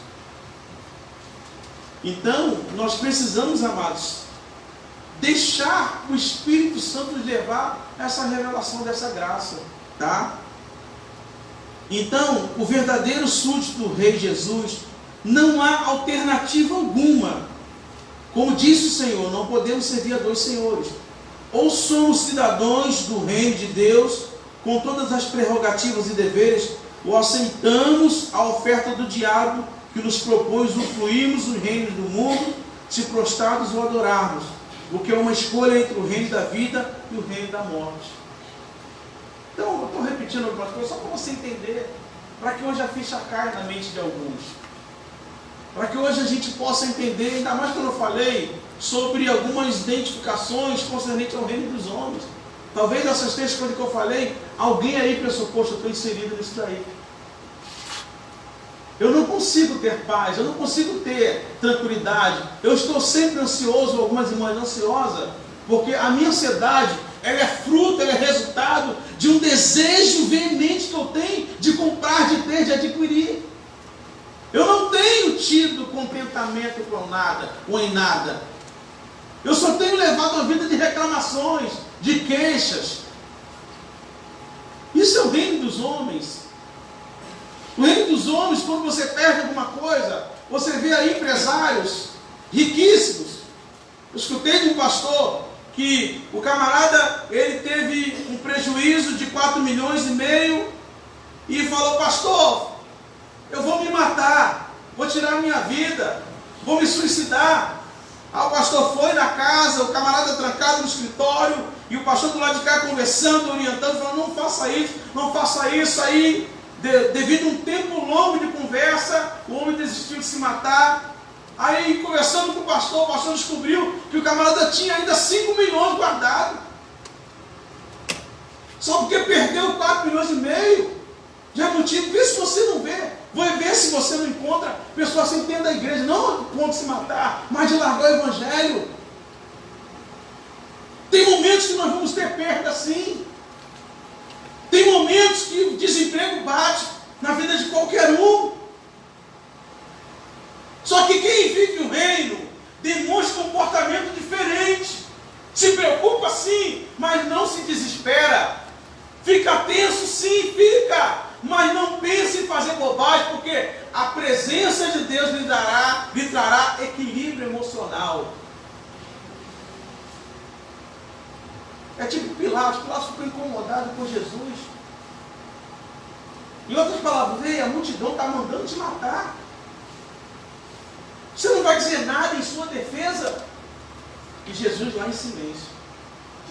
Então, nós precisamos, amados, deixar o Espírito Santo nos levar a essa revelação dessa graça. Tá? Então, o verdadeiro súdito do Rei Jesus, não há alternativa alguma. Como disse o Senhor, não podemos servir a dois senhores. Ou somos cidadãos do reino de Deus, com todas as prerrogativas e deveres, ou aceitamos a oferta do diabo, que nos propõe usufruirmos os reinos do mundo, se prostrados ou adorarmos, porque é uma escolha entre o reino da vida e o reino da morte. Então, eu estou repetindo algumas coisas só para você entender, para que hoje a ficha caia na mente de alguns. Para que hoje a gente possa entender, ainda mais quando eu falei sobre algumas identificações concernentes ao reino dos homens. Talvez essas 3 coisas que eu falei, alguém aí pensou, poxa, eu estou inserido nisso daí. Eu não consigo ter paz, eu não consigo ter tranquilidade. Eu estou sempre ansioso, algumas irmãs ansiosas, porque a minha ansiedade, ela é fruto, ela é resultado de um desejo veemente que eu tenho de comprar, de ter, de adquirir. Eu não tenho tido contentamento com nada ou em nada. Eu só tenho levado uma vida de reclamações, de queixas. Isso é o reino dos homens. O reino dos homens, quando você perde alguma coisa, você vê aí empresários riquíssimos. Eu escutei de um pastor que o camarada, ele teve um prejuízo de 4,5 milhões e falou, pastor, eu vou me matar, vou tirar a minha vida, vou me suicidar. Aí o pastor foi na casa, o camarada trancado no escritório, e o pastor do lado de cá conversando, orientando, falando, não faça isso, não faça isso. Aí, devido a um tempo longo de conversa, o homem desistiu de se matar. Aí, conversando com o pastor descobriu que o camarada tinha ainda 5 milhões guardado. Só porque perdeu 4,5 milhões, já não tinha. Vê se você não vê. Vai ver se você não encontra pessoas assim dentro da igreja, não ao ponto de se matar, mas de largar o evangelho. Tem momentos que nós vamos ter perda assim. Tem momentos que o desemprego bate na vida de qualquer um. Só que quem vive o reino demonstra um comportamento diferente. Se preocupa sim, mas não se desespera. Fica tenso sim, fica. Mas não pense em fazer bobagem, porque a presença de Deus lhe trará equilíbrio emocional. É tipo Pilatos ficou incomodado com Jesus. Em outras palavras, ei, a multidão está mandando te matar. Você não vai dizer nada em sua defesa? E Jesus lá em silêncio.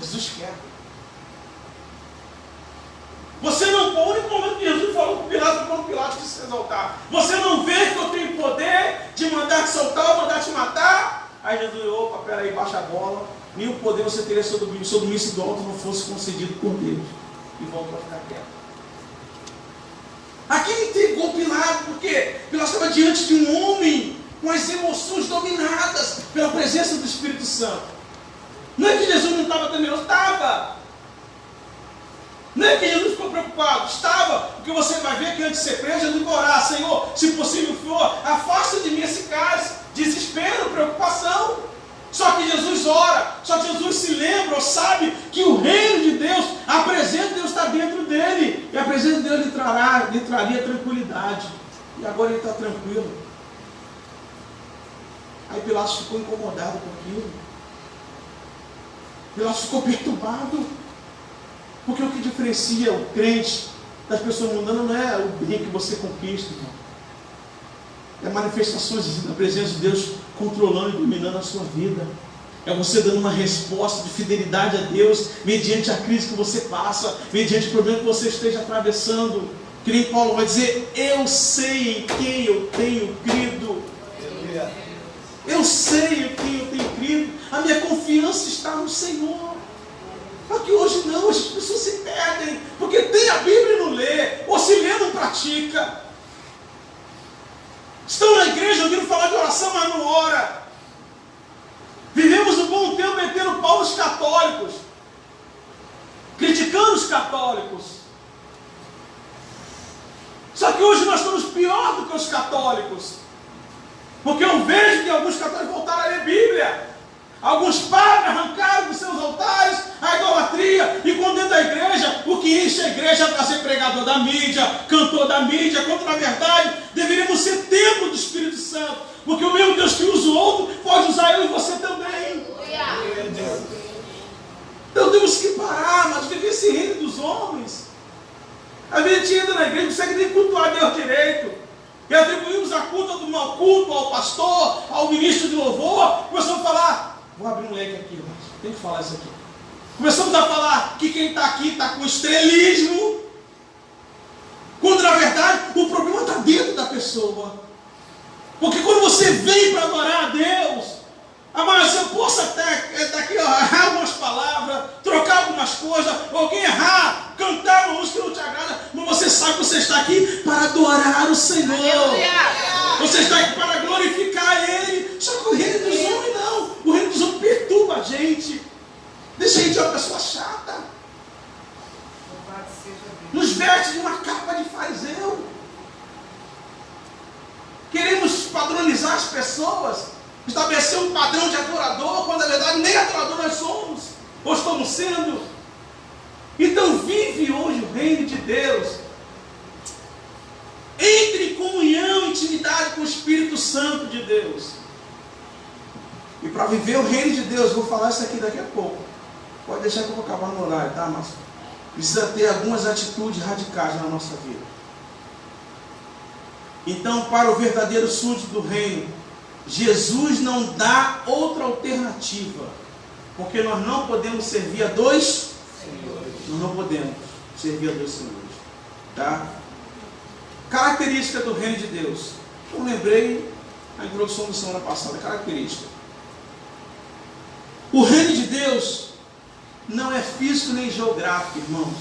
Jesus quer. Você não, o único momento que Jesus falou com Pilatos, quando Pilatos quis se exaltar. Você não vê que eu tenho poder de mandar te soltar ou mandar te matar? Aí Jesus, opa, peraí, baixa a bola. Nenhum poder você teria sobre mim se do alto não fosse concedido por Deus. E volta a ficar quieto. Aqui ele entregou Pilatos, porque Pilatos estava diante de um homem com as emoções dominadas pela presença do Espírito Santo. Não é que Jesus não estava temeroso, estava. Não é que Jesus ficou preocupado, estava, porque você vai ver que antes de ser preso, Jesus vai orar, Senhor, se possível for, afasta de mim esse cálice, desespero, preocupação. Só que Jesus ora, só que Jesus se lembra ou sabe que o reino de Deus, a presença de Deus está dentro dele, e a presença de Deus lhe traria tranquilidade, e agora ele está tranquilo. Aí Pilatos ficou incomodado com aquilo, Pilatos ficou perturbado. Porque o que diferencia o crente das pessoas mundanas não é o bem que você conquista, irmão. É manifestações da presença de Deus controlando e dominando a sua vida. É você dando uma resposta de fidelidade a Deus mediante a crise que você passa, mediante o problema que você esteja atravessando. Que nem Paulo vai dizer, eu sei em quem eu tenho crido. Eu sei em quem eu tenho crido. A minha confiança está no Senhor. Só que hoje não, as pessoas se perdem, porque tem a Bíblia e não lê, ou se lê não pratica. Estão na igreja ouvindo falar de oração, mas não ora. Vivemos um bom tempo metendo pau nos católicos, criticando os católicos. Só que hoje nós estamos pior do que os católicos, porque eu vejo que alguns católicos voltaram a ler Bíblia. Alguns padres arrancaram dos seus altares a idolatria, e quando dentro da igreja, o que enche a igreja é para ser pregador da mídia, cantor da mídia, quando na verdade deveríamos ser templo do Espírito Santo, porque o mesmo Deus que usa o outro pode usar eu e você também. Então temos que parar, mas viver esse reino dos homens. A gente entra na igreja, não consegue nem cultuar Deus direito. E atribuímos a culto do mau culto ao pastor, ao ministro de louvor. Começamos a falar, vou abrir um leque aqui, irmãos. Tem que falar isso aqui. Começamos a falar que quem está aqui está com estrelismo, quando na verdade o problema está dentro da pessoa. Porque quando você vem para adorar a Deus, mas eu posso até daqui errar algumas palavras, trocar algumas coisas, alguém errar, cantar uma música que não te agrada, mas você sabe que você está aqui para adorar o Senhor. Você está aqui para glorificar Ele. Só que o reino dos homens não. O reino dos homens perturba a gente. Deixa a gente uma pessoa chata. Nos veste de uma capa de fariseu. Queremos padronizar as pessoas, estabelecer um padrão de adorador, quando na verdade nem adorador nós somos, ou estamos sendo. Então vive hoje o reino de Deus. Entre em comunhão, intimidade com o Espírito Santo de Deus. E para viver o reino de Deus, vou falar isso aqui daqui a pouco. Pode deixar que eu vou acabar no horário, tá, Márcio? Precisa ter algumas atitudes radicais na nossa vida. Então, para o verdadeiro súdito do reino, Jesus não dá outra alternativa. Porque nós não podemos servir a dois senhores. Nós não podemos servir a dois senhores. Tá? Característica do reino de Deus. Eu lembrei a introdução da semana passada. Característica. O reino de Deus não é físico nem geográfico, irmãos.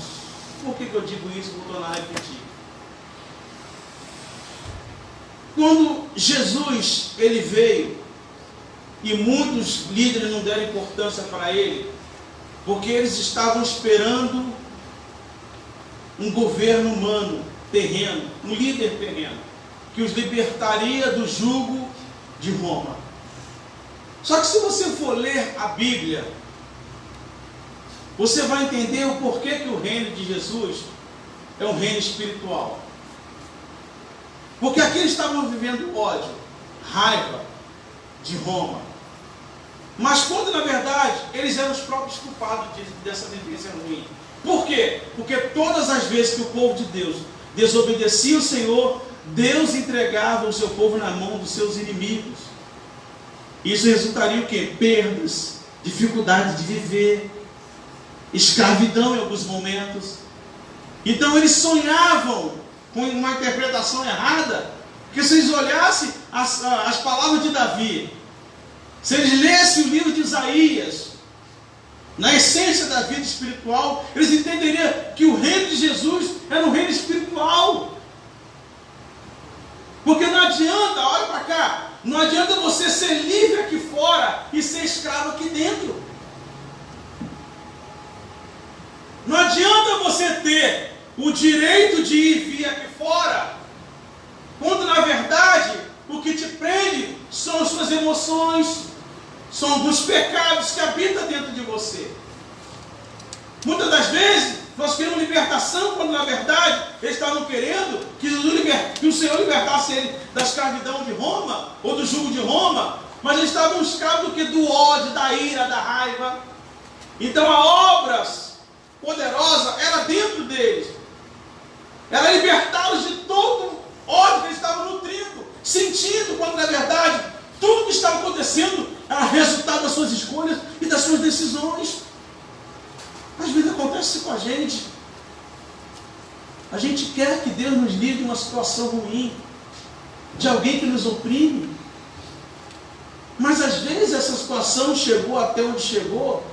Por que eu digo isso? Vou tornar a repetir. Quando Jesus ele veio, e muitos líderes não deram importância para ele, porque eles estavam esperando um governo humano, terreno, um líder terreno, que os libertaria do jugo de Roma. Só que se você for ler a Bíblia, você vai entender o porquê que o reino de Jesus é um reino espiritual. Porque aqui eles estavam vivendo ódio, raiva de Roma. Mas quando na verdade eles eram os próprios culpados dessa vivência ruim. Por quê? Porque todas as vezes que o povo de Deus desobedecia o Senhor, Deus entregava o seu povo na mão dos seus inimigos. Isso resultaria em o quê? Perdas, dificuldade de viver, escravidão em alguns momentos. Então eles sonhavam com uma interpretação errada, porque se eles olhassem as palavras de Davi, se eles lessem o livro de Isaías, na essência da vida espiritual, eles entenderiam que o reino de Jesus era um reino espiritual. Porque não adianta, olha para cá, não adianta você ser livre aqui fora e ser escravo aqui dentro. Não adianta você ter o direito de ir e vir aqui fora, quando na verdade o que te prende são as suas emoções, são alguns pecados que habitam dentro de você. Muitas das vezes nós queremos libertação, quando na verdade eles estavam querendo que o Senhor libertasse ele da escravidão de Roma, ou do jugo de Roma, mas eles estavam escravos do que? Do ódio, da ira, da raiva. Então a obra poderosa era dentro deles, era libertá-los de todo ódio que eles estavam nutrindo, sentindo, quando na verdade tudo que estava acontecendo era resultado das suas escolhas e das suas decisões. Às vezes acontece isso com a gente. A gente quer que Deus nos livre de uma situação ruim, de alguém que nos oprime. Mas às vezes essa situação chegou até onde chegou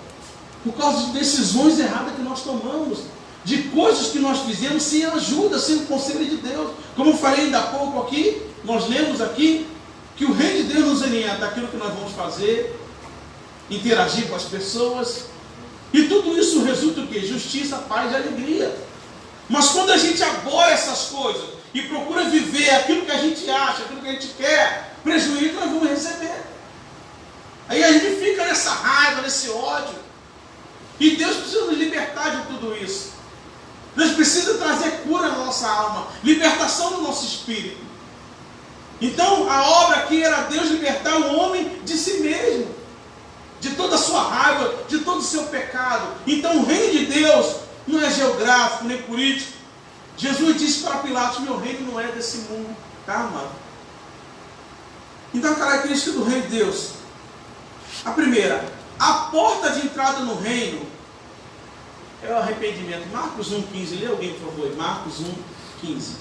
por causa de decisões erradas que nós tomamos, de coisas que nós fizemos sem ajuda, sem o conselho de Deus. Como eu falei ainda há pouco aqui, nós lemos aqui que o reino de Deus nos orienta daquilo que nós vamos fazer, interagir com as pessoas, e tudo isso resulta o quê? Justiça, paz e alegria. Mas quando a gente abora essas coisas e procura viver aquilo que a gente acha, aquilo que a gente quer, prejuízo nós vamos receber. Aí a gente fica nessa raiva, nesse ódio. E Deus precisa nos libertar de tudo isso. Deus precisa trazer cura na nossa alma, libertação no nosso espírito. Então a obra aqui era Deus libertar o homem de si mesmo, de toda a sua raiva, de todo o seu pecado. Então o reino de Deus não é geográfico nem político. Jesus disse para Pilatos: meu reino não é desse mundo, tá, amado? Então a característica do reino de Deus, a primeira, a porta de entrada no reino é o arrependimento. Marcos 1,15, lê alguém, por favor. Marcos 1,15.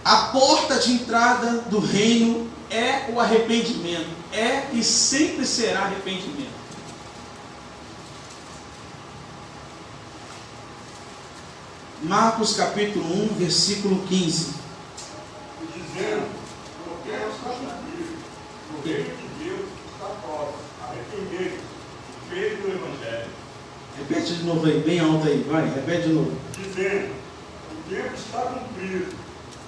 A porta de entrada do reino é o arrependimento. É e sempre será arrependimento. Marcos capítulo 1, versículo 15. Dizendo, porque está cumprido, o reino de Deus está próximo. Arrependei-vos e crede no Evangelho. Repete de novo aí, bem alto aí, vai, repete de novo. Dizendo, o tempo está cumprido,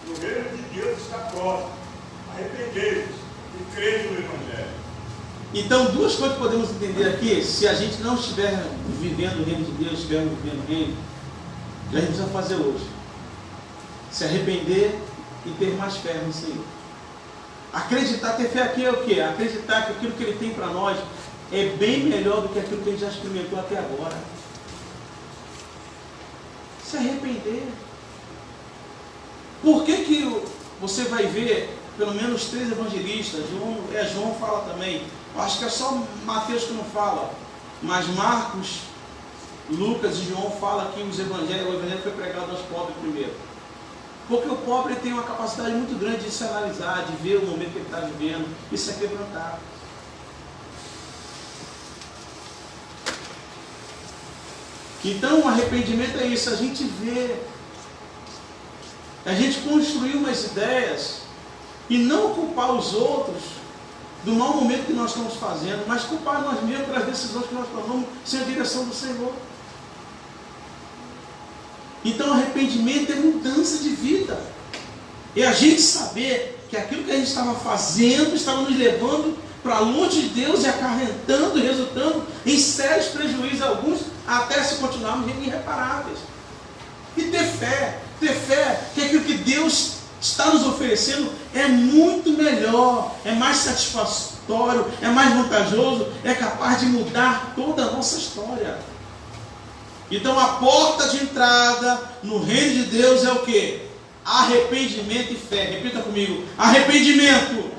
o reino de Deus está próximo. Arrependei-vos e crede no Evangelho. Então, duas coisas que podemos entender aqui. Se a gente não estiver vivendo o reino de Deus, estiver vivendo o reino, que a gente precisa fazer hoje: se arrepender e ter mais fé no Senhor. Acreditar, ter fé aqui é o quê? Acreditar que aquilo que Ele tem para nós é bem melhor do que aquilo que a gente já experimentou até agora. Se arrepender. Por que você vai ver pelo menos 3 evangelistas? João fala também. Acho que é só Mateus que não fala. Mas Marcos, Lucas e João falam que o evangelho foi pregado aos pobres primeiro. Porque o pobre tem uma capacidade muito grande de se analisar, de ver o momento que ele está vivendo e se quebrantar. Então o arrependimento é isso, a gente vê, a gente construir umas ideias e não culpar os outros do mau momento que nós estamos fazendo, mas culpar nós mesmos pelas decisões que nós tomamos sem a direção do Senhor. Então arrependimento é mudança de vida. É a gente saber que aquilo que a gente estava fazendo estava nos levando para longe de Deus e acarretando, resultando em sérios prejuízos, alguns até se continuarmos irreparáveis. E ter fé que aquilo que Deus está nos oferecendo é muito melhor, é mais satisfatório, é mais vantajoso, é capaz de mudar toda a nossa história. Então a porta de entrada no reino de Deus é o quê? Arrependimento e fé. Repita comigo: arrependimento,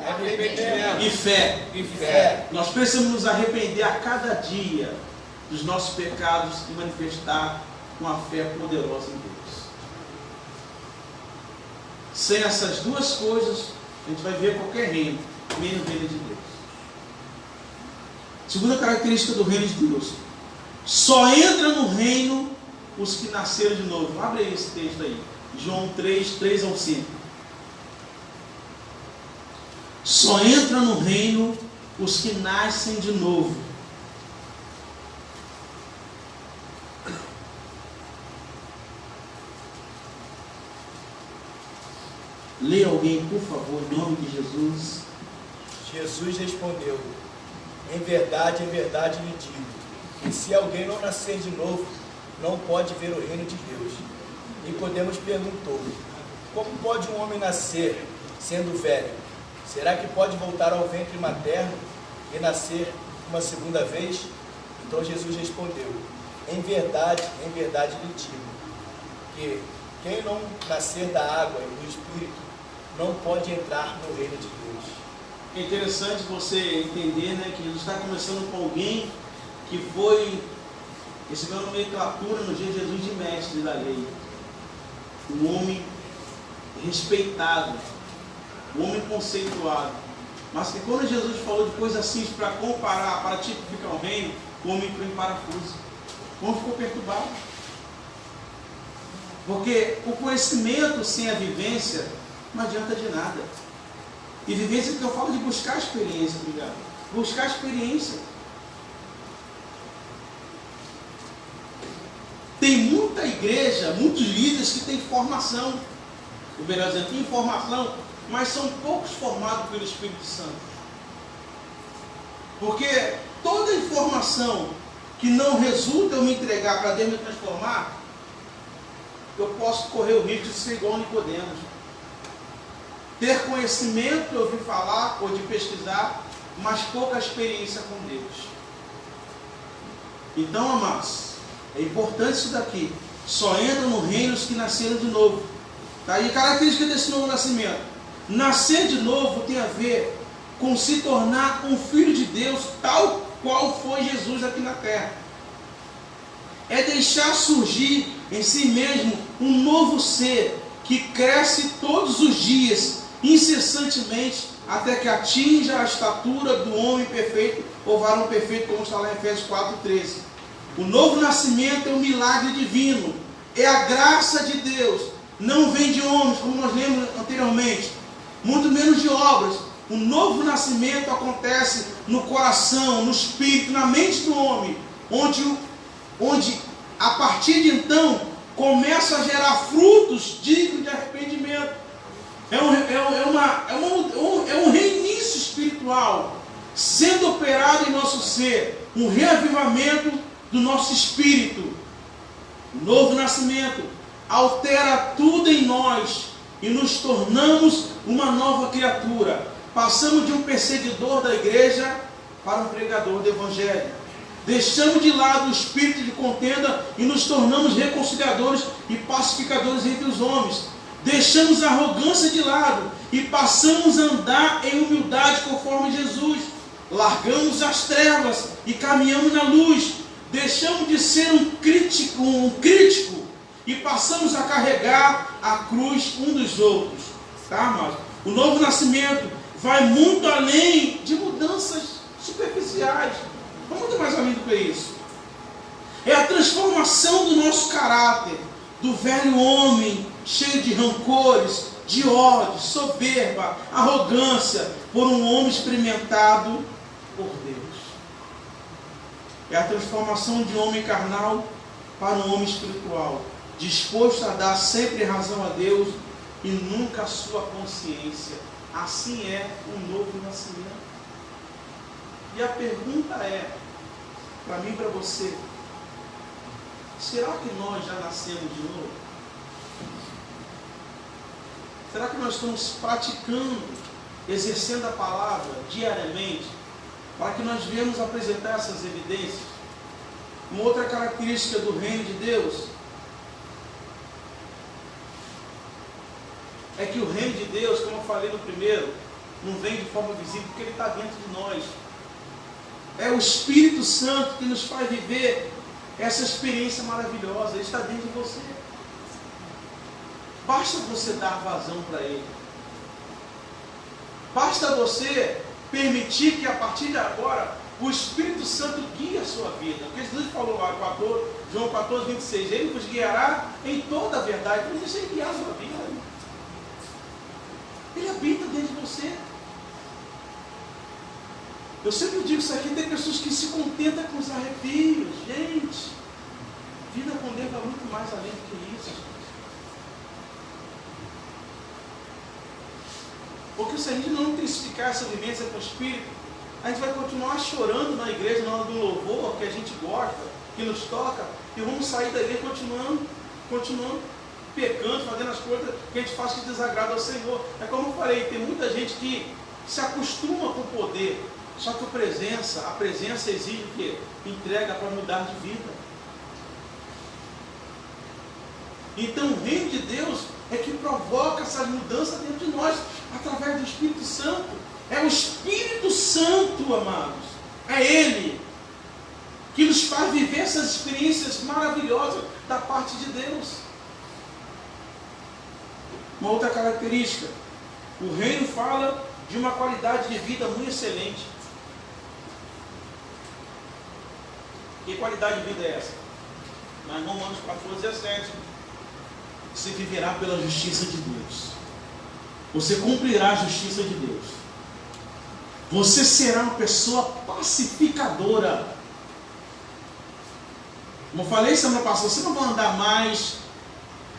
e fé. Nós precisamos nos arrepender a cada dia dos nossos pecados e manifestar uma fé poderosa em Deus. Sem essas duas coisas, a gente vai ver qualquer reino, menos o reino de Deus. Segunda característica do reino de Deus: só entra no reino os que nasceram de novo. Abre aí esse texto aí. João 3 ao 5. Só entra no reino os que nascem de novo. Leia alguém, por favor, em nome de Jesus. Jesus respondeu: em verdade lhe digo, que se alguém não nascer de novo, não pode ver o reino de Deus. Nicodemos perguntou: como pode um homem nascer sendo velho? Será que pode voltar ao ventre materno e nascer uma segunda vez? Então Jesus respondeu: em verdade lhe digo, que quem não nascer da água e do Espírito não pode entrar no reino de Deus. É interessante você entender, né, que Jesus está começando com alguém que foi recebeu uma nomenclatura no dia de Jesus de mestre da lei. Um homem respeitado, um homem conceituado. Mas que quando Jesus falou de coisas assim para comparar, para tipificar o reino, o homem entrou em parafuso. O homem ficou perturbado. Porque o conhecimento sem a vivência não adianta de nada. E vivência que eu falo de buscar experiência, obrigado. Buscar experiência. Tem muita igreja, muitos líderes que têm formação. O melhor dizendo, tem formação, mas são poucos formados pelo Espírito Santo. Porque toda informação que não resulta eu me entregar para Deus me transformar, eu posso correr o risco de ser igual a Nicodemos. Ter conhecimento de ouvir falar ou de pesquisar, mas pouca experiência com Deus. Então, amados, é importante isso daqui. Só entram no reino os que nasceram de novo. Tá? E característica desse novo nascimento: nascer de novo tem a ver com se tornar um filho de Deus, tal qual foi Jesus aqui na terra. é deixar surgir em si mesmo um novo ser que cresce todos os dias, incessantemente, até que atinja a estatura do homem perfeito, ou varão perfeito, como está lá em Efésios 4:13. O novo nascimento é um milagre divino, é a graça de Deus, não vem de homens, como nós lemos anteriormente, muito menos de obras. O novo nascimento acontece no coração, no espírito, na mente do homem, onde a partir de então começa a gerar frutos dignos de arrependimento. É um reinício espiritual sendo operado em nosso ser, um reavivamento do nosso espírito. O novo nascimento altera tudo em nós e nos tornamos uma nova criatura. Passamos de um perseguidor da igreja para um pregador do evangelho. Deixamos de lado o espírito de contenda e nos tornamos reconciliadores e pacificadores entre os homens. Deixamos a arrogância de lado e passamos a andar em humildade conforme Jesus. Largamos as trevas e caminhamos na luz. Deixamos de ser um crítico e passamos a carregar a cruz um dos outros. Tá, amados? O novo nascimento vai muito além de mudanças superficiais. Vai muito mais além do que isso. É a transformação do nosso caráter, do velho homem cheio de rancores, de ódio, soberba, arrogância, por um homem experimentado por Deus. É a transformação de um homem carnal para um homem espiritual, disposto a dar sempre razão a Deus e nunca a sua consciência. Assim é um novo nascimento. E a pergunta é, para mim e para você, será que nós já nascemos de novo? Será que nós estamos praticando, exercendo a palavra diariamente, para que nós venhamos apresentar essas evidências? Uma outra característica do reino de Deus é que o reino de Deus, como eu falei no primeiro, não vem de forma visível, porque ele está dentro de nós. É o Espírito Santo que nos faz viver essa experiência maravilhosa. Ele está dentro de você. Basta você dar vazão para ele. Basta você permitir que a partir de agora o Espírito Santo guie a sua vida. Porque Jesus falou lá, João 14:26, ele vos guiará em toda a verdade. Não deixe ele guiar a sua vida. Ele habita dentro de você. Eu sempre digo isso aqui, tem pessoas que se contentam com os arrepios. Gente, vida com Deus vai muito mais além do que isso. Porque se a gente não intensificar essa vivência com o Espírito, a gente vai continuar chorando na igreja na hora do louvor, que a gente gosta, que nos toca, e vamos sair da igreja continuando pecando, fazendo as coisas que a gente faz que desagrada ao Senhor. É como eu falei, tem muita gente que se acostuma com o poder, só que a presença exige o quê? Entrega para mudar de vida. Então o reino de Deus é que provoca essas mudanças dentro de nós, através do Espírito Santo. É o Espírito Santo, amados, é Ele que nos faz viver essas experiências maravilhosas da parte de Deus. Uma outra característica, o reino fala de uma qualidade de vida muito excelente. Que qualidade de vida é essa? Mas em Romanos 14:17, você viverá pela justiça de Deus. Você cumprirá a justiça de Deus. Você será uma pessoa pacificadora. Como eu falei semana passada, você não vai andar mais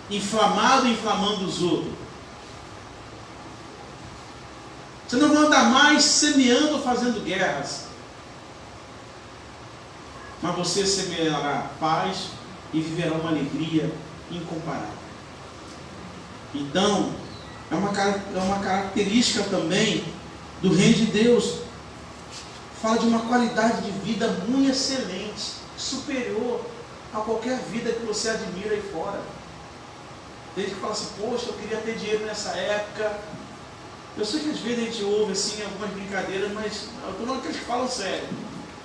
inflamado e inflamando os outros. Você não vai andar mais semeando ou fazendo guerras. Mas você semeará paz e viverá uma alegria incomparável. Então, é uma característica também do reino de Deus. Fala de uma qualidade de vida muito excelente, superior a qualquer vida que você admira aí fora. Tem gente que fala assim, poxa, eu queria ter dinheiro nessa época. Eu sei que às vezes a gente ouve assim algumas brincadeiras, mas eu estou falando que eles falam sério.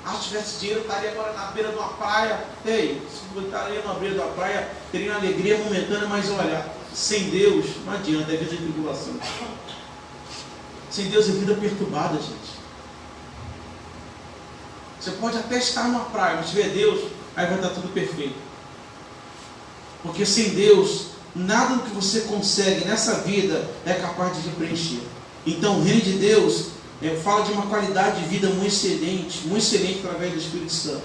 Ah, se tivesse dinheiro, eu estaria agora na beira de uma praia. Ei, se eu estaria na beira de uma praia, teria uma alegria momentânea, mas olha, sem Deus, não adianta, é vida de tribulação. Sem Deus é vida perturbada, gente. Você pode até estar numa praia, mas se tiver Deus, aí vai estar tudo perfeito. Porque sem Deus, nada do que você consegue nessa vida é capaz de preencher. Então o reino de Deus fala de uma qualidade de vida muito excelente através do Espírito Santo.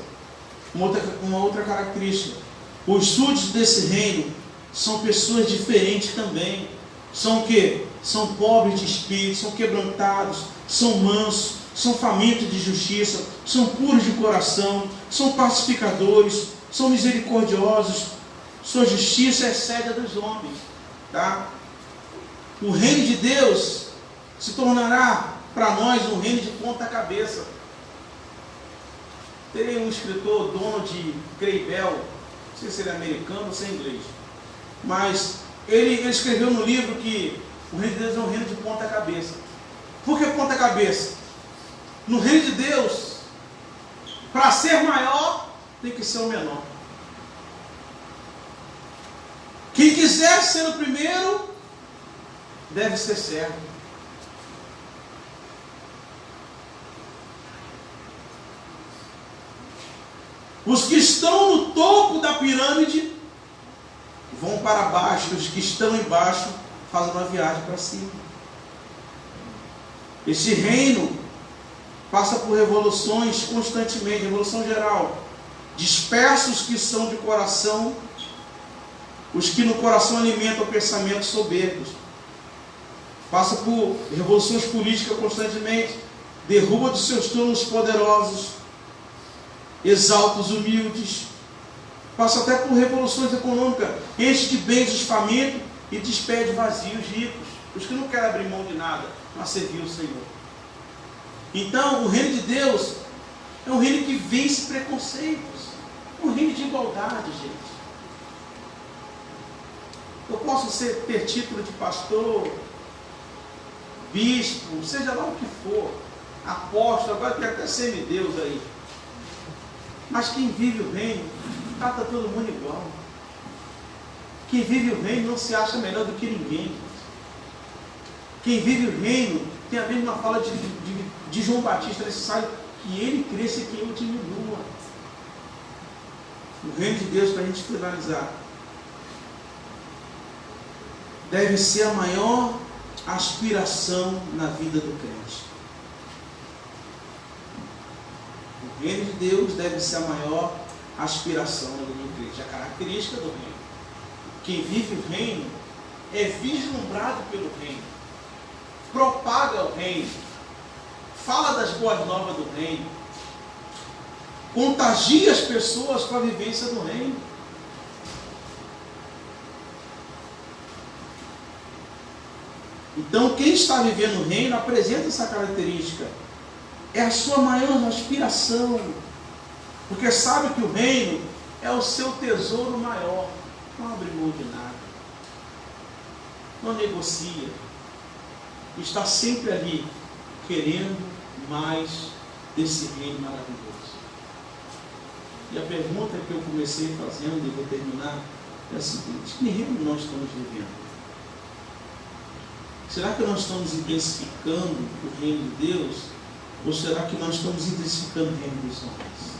Uma outra característica: os súditos desse reino são pessoas diferentes também. São o quê? São pobres de espírito, são quebrantados, são mansos, são famintos de justiça, são puros de coração, são pacificadores, são misericordiosos. Sua justiça excede a dos homens. Tá? O reino de Deus se tornará para nós um reino de ponta cabeça. Tem um escritor, Donald Greibel, não sei se ele é americano ou se é inglês, mas ele escreveu no livro que o reino de Deus é um reino de ponta cabeça. Por que ponta cabeça? No reino de Deus, para ser maior, tem que ser o menor. Quem quiser ser o primeiro, deve ser servo. Os que estão no topo da pirâmide vão para baixo, os que estão embaixo fazem uma viagem para cima. Esse reino passa por revoluções constantemente, revolução geral. Dispersos que são de coração, os que no coração alimentam pensamentos soberbos. Passa por revoluções políticas constantemente, derruba dos seus tronos poderosos, exalta os humildes. Passa até por revoluções econômicas, enche de bens os famintos e despede vazios os ricos, os que não querem abrir mão de nada, mas servir o Senhor. Então, o reino de Deus é um reino que vence preconceitos, um reino de igualdade, gente. Eu posso ter título de pastor, bispo, seja lá o que for, apóstolo, agora tem até semideus aí. Mas quem vive o reino, trata todo mundo igual. Quem vive o reino não se acha melhor do que ninguém. Quem vive o reino tem a mesma fala de João Batista, é necessário que ele cresça e que eu diminua. O reino de Deus, para a gente finalizar, deve ser a maior aspiração na vida do crente. O reino de Deus deve ser a maior aspiração na vida do crente. A característica do reino. Quem vive o reino é vislumbrado pelo reino, propaga o reino, fala das boas novas do reino, contagia as pessoas com a vivência do reino. Então, quem está vivendo o reino apresenta essa característica. É a sua maior aspiração, porque sabe que o reino é o seu tesouro maior. Não abre mão de nada, não negocia, está sempre ali querendo mais desse reino maravilhoso. E a pergunta que eu comecei fazendo e vou terminar é a seguinte: que reino nós estamos vivendo? Será que nós estamos intensificando o reino de Deus? Ou será que nós estamos intensificando o reino dos homens?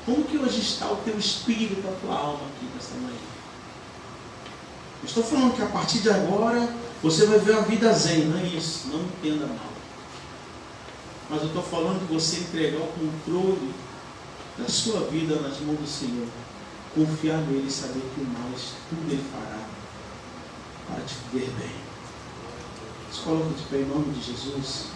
Como que hoje está o teu espírito, a tua alma aqui nesta manhã? Eu estou falando que a partir de agora você vai ver uma vida zen, não é isso? Não me entenda mal. Mas eu estou falando de você entregar o controle da sua vida nas mãos do Senhor. Confiar nele e saber que o mais tudo ele fará para te ver bem. Se coloca de pé em nome de Jesus.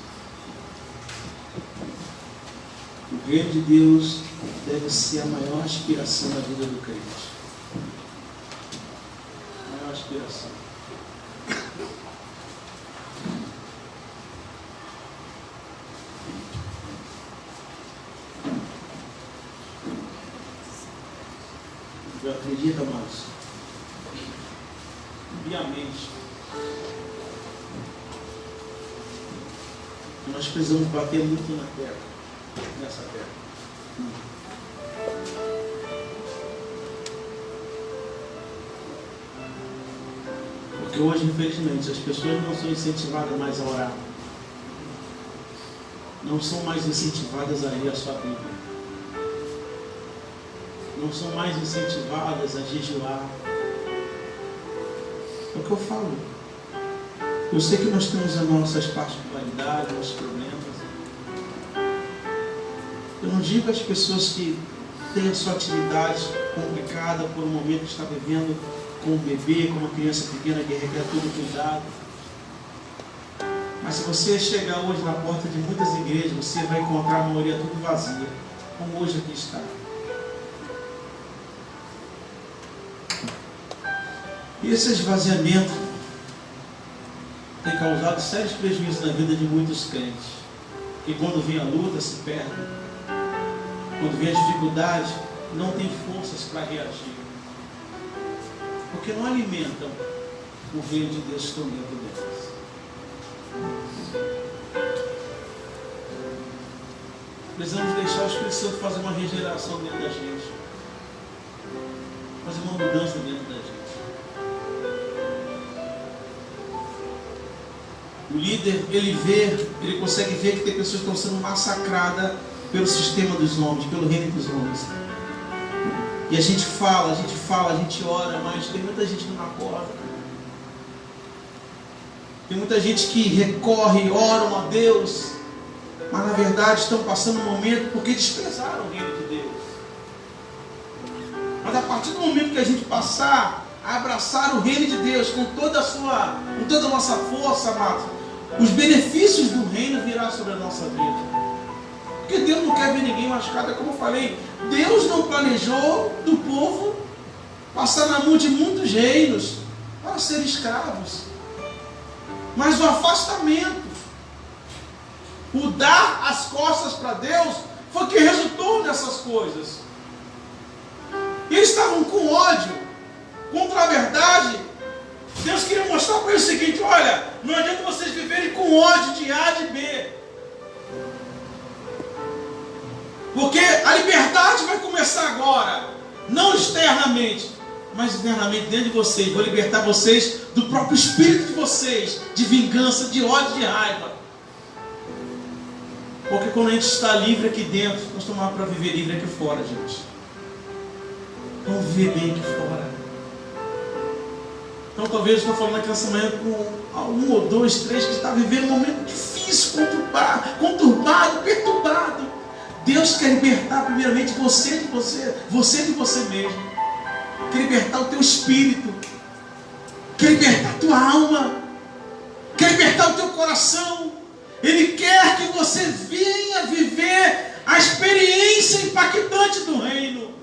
O reino de Deus deve ser a maior aspiração da vida do crente. A maior aspiração. Eu acredito, amados, piamente, nós precisamos bater muito na terra, nessa terra. Porque hoje, infelizmente, as pessoas não são incentivadas mais a orar. Não são mais incentivadas a ler a sua Bíblia. Não são mais incentivadas a jejuar. É o que eu falo. Eu sei que nós temos as nossas particularidades, nossos problemas. Eu não digo às pessoas que têm a sua atividade complicada por um momento que está vivendo com um bebê, com uma criança pequena que requer todo cuidado. Mas se você chegar hoje na porta de muitas igrejas, você vai encontrar a maioria tudo vazia, como hoje aqui está. E esse esvaziamento tem causado sérios prejuízos na vida de muitos crentes, que quando vem a luta se perdem, quando vem a dificuldade não tem forças para reagir, porque não alimentam o reino de Deus que estão dentro deles. Precisamos deixar o Espírito Santo fazer uma regeneração dentro da gente, fazer uma mudança dentro da gente. O líder, ele consegue ver que tem pessoas que estão sendo massacradas pelo sistema dos homens, pelo reino dos homens. E a gente fala, a gente ora, mas tem muita gente que não acorda. Tem muita gente que recorre, oram a Deus, mas na verdade estão passando um momento porque desprezaram o reino de Deus. Mas a partir do momento que a gente passar a abraçar o reino de Deus com toda a nossa força, amados, os benefícios do reino virão sobre a nossa vida. Porque Deus não quer ver ninguém machucado, como eu falei. Deus não planejou do povo passar na mão de muitos reinos para ser escravos. Mas o afastamento, o dar as costas para Deus, foi que resultou nessas coisas. E eles estavam com ódio contra a verdade. Deus queria mostrar para eles o seguinte: olha, não adianta vocês viverem com ódio de A e de B, porque a liberdade vai começar agora, não externamente, mas internamente dentro de vocês. Vou libertar vocês do próprio espírito de vocês, de vingança, de ódio, de raiva. Porque quando a gente está livre aqui dentro, nós estamos para viver livre aqui fora, gente. Vamos viver bem aqui fora. Então talvez eu estou falando aqui nessa manhã com um ou dois, três que está vivendo um momento difícil, conturbado, perturbado. Deus quer libertar primeiramente você de você mesmo. Quer libertar o teu espírito, quer libertar a tua alma, quer libertar o teu coração. Ele quer que você venha viver a experiência impactante do reino.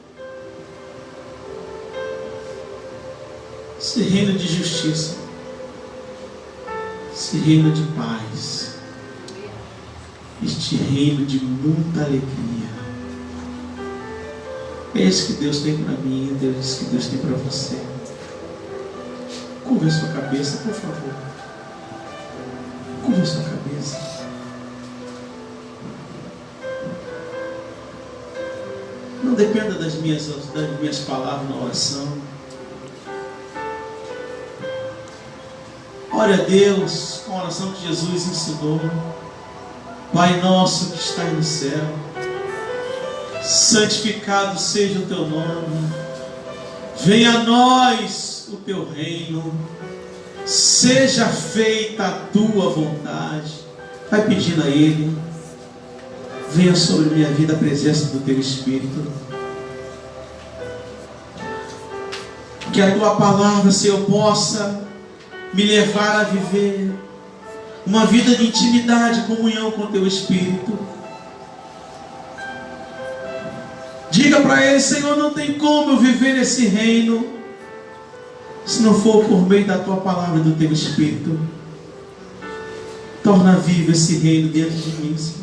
Esse reino de justiça, esse reino de paz, este reino de muita alegria. É isso que Deus tem para mim, é isso que Deus tem para você. Curva a sua cabeça, por favor. Curva a sua cabeça. Não dependa das minhas palavras na oração. Ore a Deus com a oração que Jesus ensinou. Pai nosso que está no céu, santificado seja o teu nome. Venha a nós o teu reino. Seja feita a tua vontade. Vai pedindo a Ele. Venha sobre minha vida a presença do teu Espírito. Que a tua palavra, Senhor, possa me levar a viver uma vida de intimidade, comunhão com o teu Espírito. Diga para Ele: Senhor, não tem como eu viver nesse reino se não for por meio da tua palavra e do teu Espírito. Torna vivo esse reino dentro de mim, Senhor.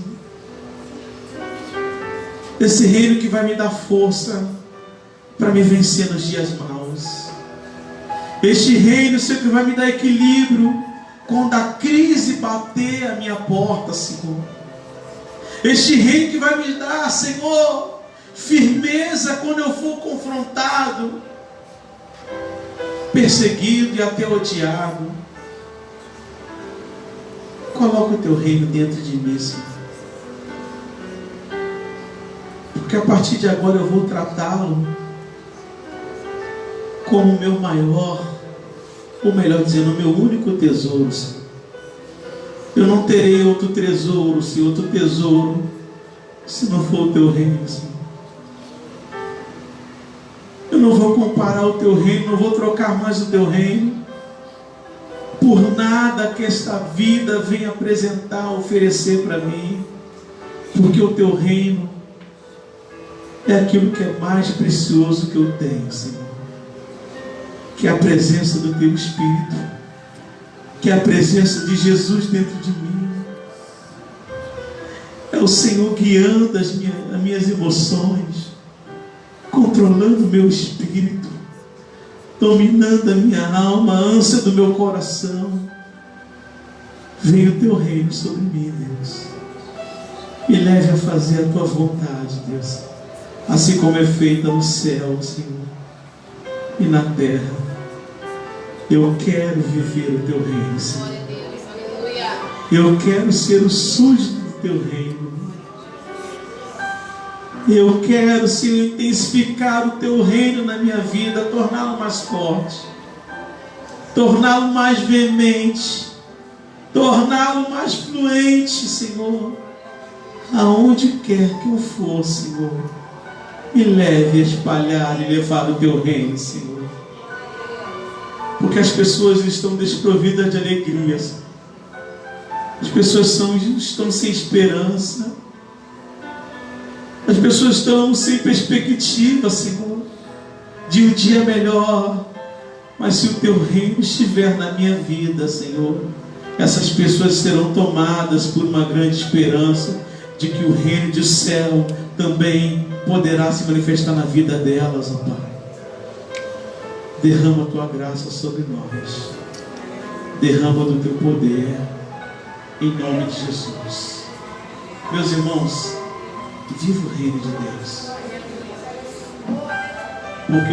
Esse reino que vai me dar força para me vencer nos dias maus. Este reino, Senhor, que vai me dar equilíbrio quando a crise bater a minha porta, Senhor. Este reino que vai me dar, Senhor, firmeza quando eu for confrontado, perseguido e até odiado. Coloca o teu reino dentro de mim, Senhor. Porque a partir de agora eu vou tratá-lo como o meu maior, ou melhor dizendo, o meu único tesouro, Senhor. Eu não terei outro tesouro, Senhor, outro tesouro, se não for o teu reino, Senhor. Eu não vou comparar o teu reino, não vou trocar mais o teu reino por nada que esta vida venha apresentar, oferecer para mim, porque o teu reino é aquilo que é mais precioso que eu tenho, Senhor, que é a presença do teu Espírito, que é a presença de Jesus dentro de mim, é o Senhor guiando as minhas emoções, controlando o meu espírito, dominando a minha alma, a ânsia do meu coração. Venha o teu reino sobre mim, Deus, me leve a fazer a tua vontade, Deus, assim como é feita no céu, Senhor, e na terra. Eu quero viver o teu reino, Senhor. Eu quero ser o súdito do teu reino. Eu quero, Senhor, intensificar o teu reino na minha vida, torná-lo mais forte, torná-lo mais veemente, torná-lo mais fluente, Senhor. Aonde quer que eu for, Senhor, me leve a espalhar e levar o teu reino, Senhor. Porque as pessoas estão desprovidas de alegria, Senhor. As pessoas estão sem esperança. As pessoas estão sem perspectiva, Senhor, de um dia melhor. Mas se o teu reino estiver na minha vida, Senhor, essas pessoas serão tomadas por uma grande esperança de que o reino do céu também poderá se manifestar na vida delas, ó Pai. Derrama a tua graça sobre nós. Derrama do teu poder, em nome de Jesus. Meus irmãos, viva o reino de Deus.